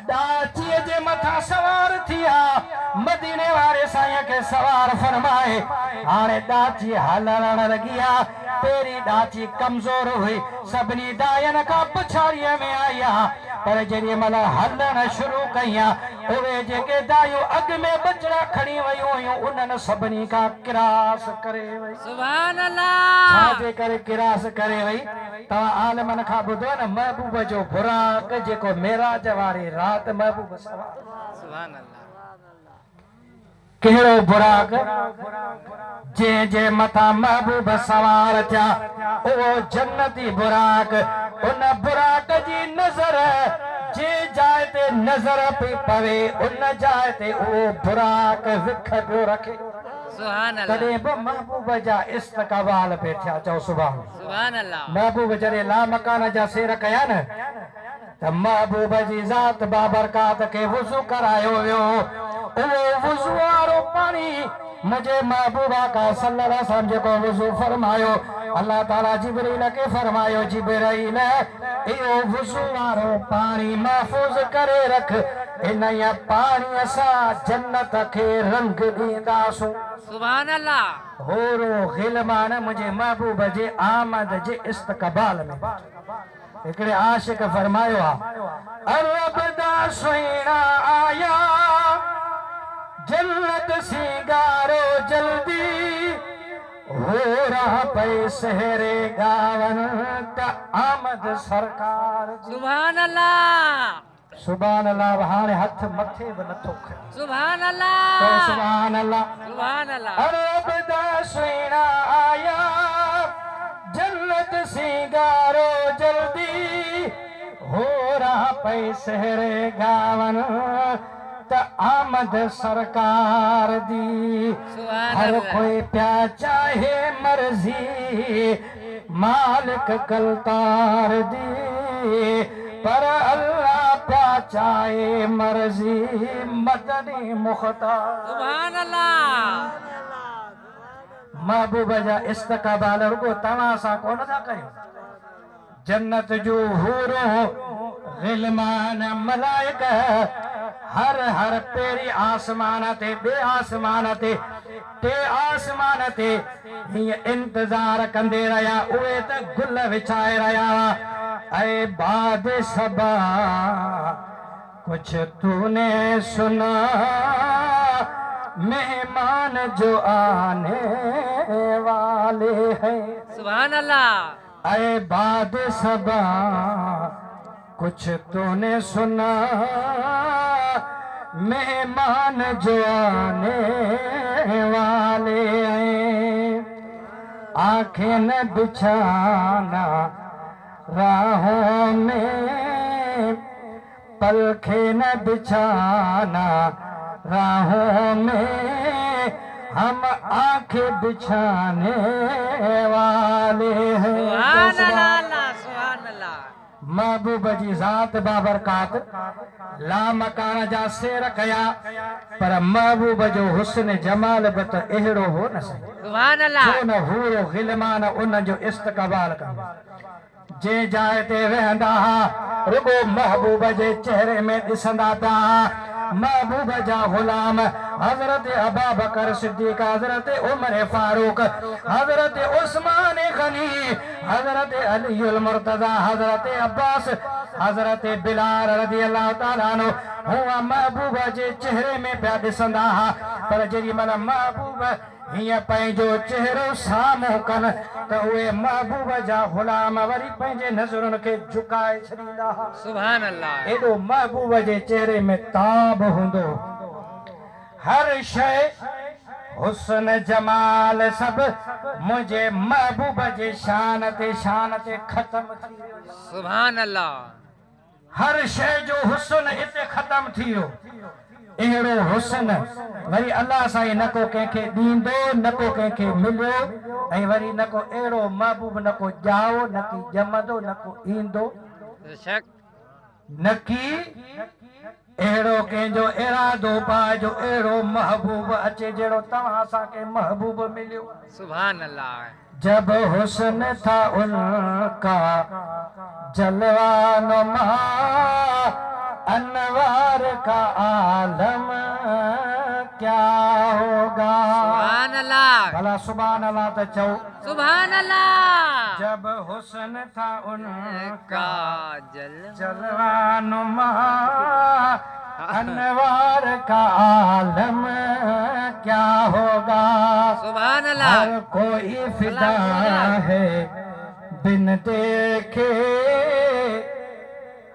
ॾाचीअ जे मथां सवार थी आहे। मदीने वारे साईं खे सवार फरमाए हाणे ॾाची हलण लॻी आहे। पहिरीं ॾाची कमज़ोर हुई, सभिनी दायनि खां पछाड़ीअ में आई आहे, पर जेॾी महिल हलण शुरू कई आहे, उहे जेके दायूं अॻ में बचड़ा खणी वयूं हुयूं, उन्हनि सभिनी खां किरास करे वई। सुभान अल्लाह। छाजे करे किरास करे वई? तव्हां आलमनि खां ॿुधो न, महबूब जो बुराक जेको मेराज वारी राति महबूब सवार। सुभान अल्लाह। कहिड़ो बुराक? जंहिंजे मथां महबूब सवार थिया, उहो जन्नती बुराक। उन बुराक जी नज़र जे जाइ ते नज़र पई पवे, उन जाइ ते उहो बुराक विख पियो रखे। सुभान अल्लाह। तॾहिं बि महबूब जा इस्तक़बाल पे थिया। चओ सुभान। सुभान अल्लाह। महबूब जॾहिं लामकान जा सेर कया न, त महबूब जी ज़ात बाबरकात खे वुज़ू करायो वियो। उहो वुज़ू वारो पाणी मुझे महबूबा का सल्लल्लाहु अलैहि वसल्लम जेको वुज़ू फरमायो, अल्लाह ताला जिब्रील खे फरमायो, जिब्रील इहो वुज़ू वारो पाणी महफूज़ करे रख, इन पाणीअ सां जन्नत खे रंग ॾींदासूं। सुभान अल्लाह। होरो ग़िलमान मुझे महबूब जे आमद जे इस्तक़बाल में। हिकिड़े आशिक फरमायो आहे, अरब दा सुहिणा आया, जन्नत सिंगारो जल्दी, हो रहा पे सहरे गावन त आमद सरकार। सुभान अल्लाह। सुभान अल्लाह। हाणे हथ मथे बि नथो खणे। सुभान अल्लाह। सुभान अल्लाह। सुभान अल्लाह। अरब दा सुहिणा आया, जन्नत सिंगारो जल्दी, हो रहा पे सहरे गावन त आमद सरकार दी। हर कोई प्या चाहे मर्जी, मालिक कलतार दी, पर अल्लाह प्या चाहे मर्जी, मदनी मुख्तार। सुभान अल्लाह। महबूब जा इस्तक़बाल रुगो तव्हां सां कोन था कयूं, जन्नत जो हूरो ग़िलमान मलाइक हर हर पहिरीं आसमान ते, ॿिए आसमान ते, टे आसमान ते हीअं इंतज़ार कंदे रहिया। उहे त गुल विछाए रहिया हुआ। ऐ बाद सबा कुछ तूने सुना, मेहमान जो आने वाले हैं। सुभान अल्लाह। ऐ बाद सबा कुछ तूने सुना, मेहमान जो आने वाले हैं। आंखें न बिछाना राहों में, पलखे न बिछाना राहों में, हम आंखें बिछाने वाले हैं। सुभान अल्लाह। सुभान अल्लाह। महबूब जी ज़ात बाबरकात लामकान जा सेर कया, पर महबूब जो हुस्न जमाल बि त अहिड़ो हो न सही। सुभान अल्लाह। छो न हूरो ग़िलमान उन जो इस्तक़बाल कंदा, जे जाइ ते वेहंदा हा रुगो महबूब जे चेहरे में ॾिसंदा पिया। महबूब जा ग़ुलाम हज़रत अबू बकर सिद्दीक़, हज़रत उमर फारूक, हज़रत उस्मान गनी, हज़रत अली मुर्तज़ा, हज़रत अब्बास, हज़रत बिलाल रज़ियल्लाहु ताला अन्हु हुआ महबूब जे चेहरे में पिया ॾिसंदा हा। पर जेॾी महिल महबूब हीअं पंहिंजो चेहरो साम्हूं कनि त उहे महबूब जा ग़ुलाम वरी पंहिंजे नज़रुनि खे झुकाए छॾींदा। सुभान अल्लाह। एॾो महबूब जे चेहरे में ताब हूंदो। हर शइ हुस्न जमाल सभु मुंहिंजे महबूब जे शान ते ख़त्म थी वियो। सुभान अल्लाह। हर शइ जो हुस्न हिते ख़त्म थी वियो। अहिड़ो हुस्न वरी अल्लाह साईं न को कंहिंखे ॾींदो, न को कंहिंखे मिलियो, ऐं वरी न को अहिड़ो महबूब न को ॼाओ, न की ॼमंदो, न को ईंदो, न की अहिड़ो कंहिंजो इरादो पाइजो अहिड़ो महबूब अचे जहिड़ो तव्हां असांखे महबूब मिलियो। सुभान अल्लाह। जब हुस्न था उनका जलवा नुमा अनवार का आलम क्या होगा। सुभान अल्लाह। भला सुभान अल्लाह तो चओ। सुभान अल्लाह। जब हुस्न था उनका जल जलवा नुमा अनवार का आलम क्या होगा। सुभान अल्लाह। हर कोई फिदा है बिन देखे,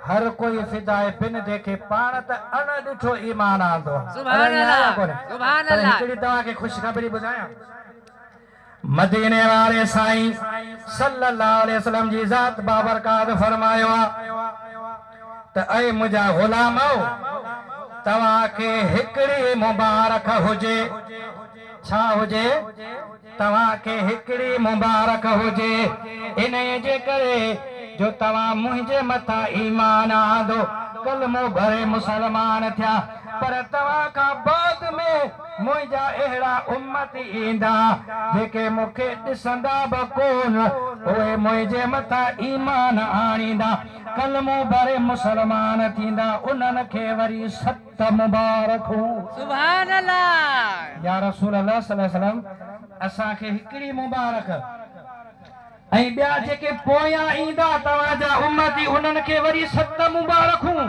हर कोई फिदा है बिन देखे। पाण त अण ॾिठो ईमान आंदो। सुभान अल्लाह। सुभान अल्लाह। हिकिड़ी तव्हांखे ख़ुशख़बरी ॿुधायां। मदीने वारे साईं सल्लल्लाहु अलैहि वसल्लम जी ज़ात बाबरकात फरमायो त ऐ मुंहिंजा ग़ुलामो, तव्हांखे हिकिड़ी मुबारक हुजे। छा हुजे? तव्हांखे हिकिड़ी मुबारक हुजे इन जे करे जो तव्हां मुंहिंजे मथां ईमान आंदो, कलमो भरे मुसलमान थिया। पर तव्हां खां बाद में मुंहिंजा अहिड़ा उम्मत ईंदा जेके मूंखे ॾिसंदा बि कोन, उहे मुंहिंजे मथां ईमान आणींदा, कलमो भरे मुसलमान थींदा। उन्हनि खे वरी 7 मुबारकूं। सुभान अल्लाह। या रसूल अल्लाह सल्लल्लाहु अलैहि वसल्लम असांखे हिकिड़ी मुबारक ऐं ॿिया जेके पोयां ईंदा तव्हांजा उम्मती, उन्हनि खे वरी 7 मुबारकूं।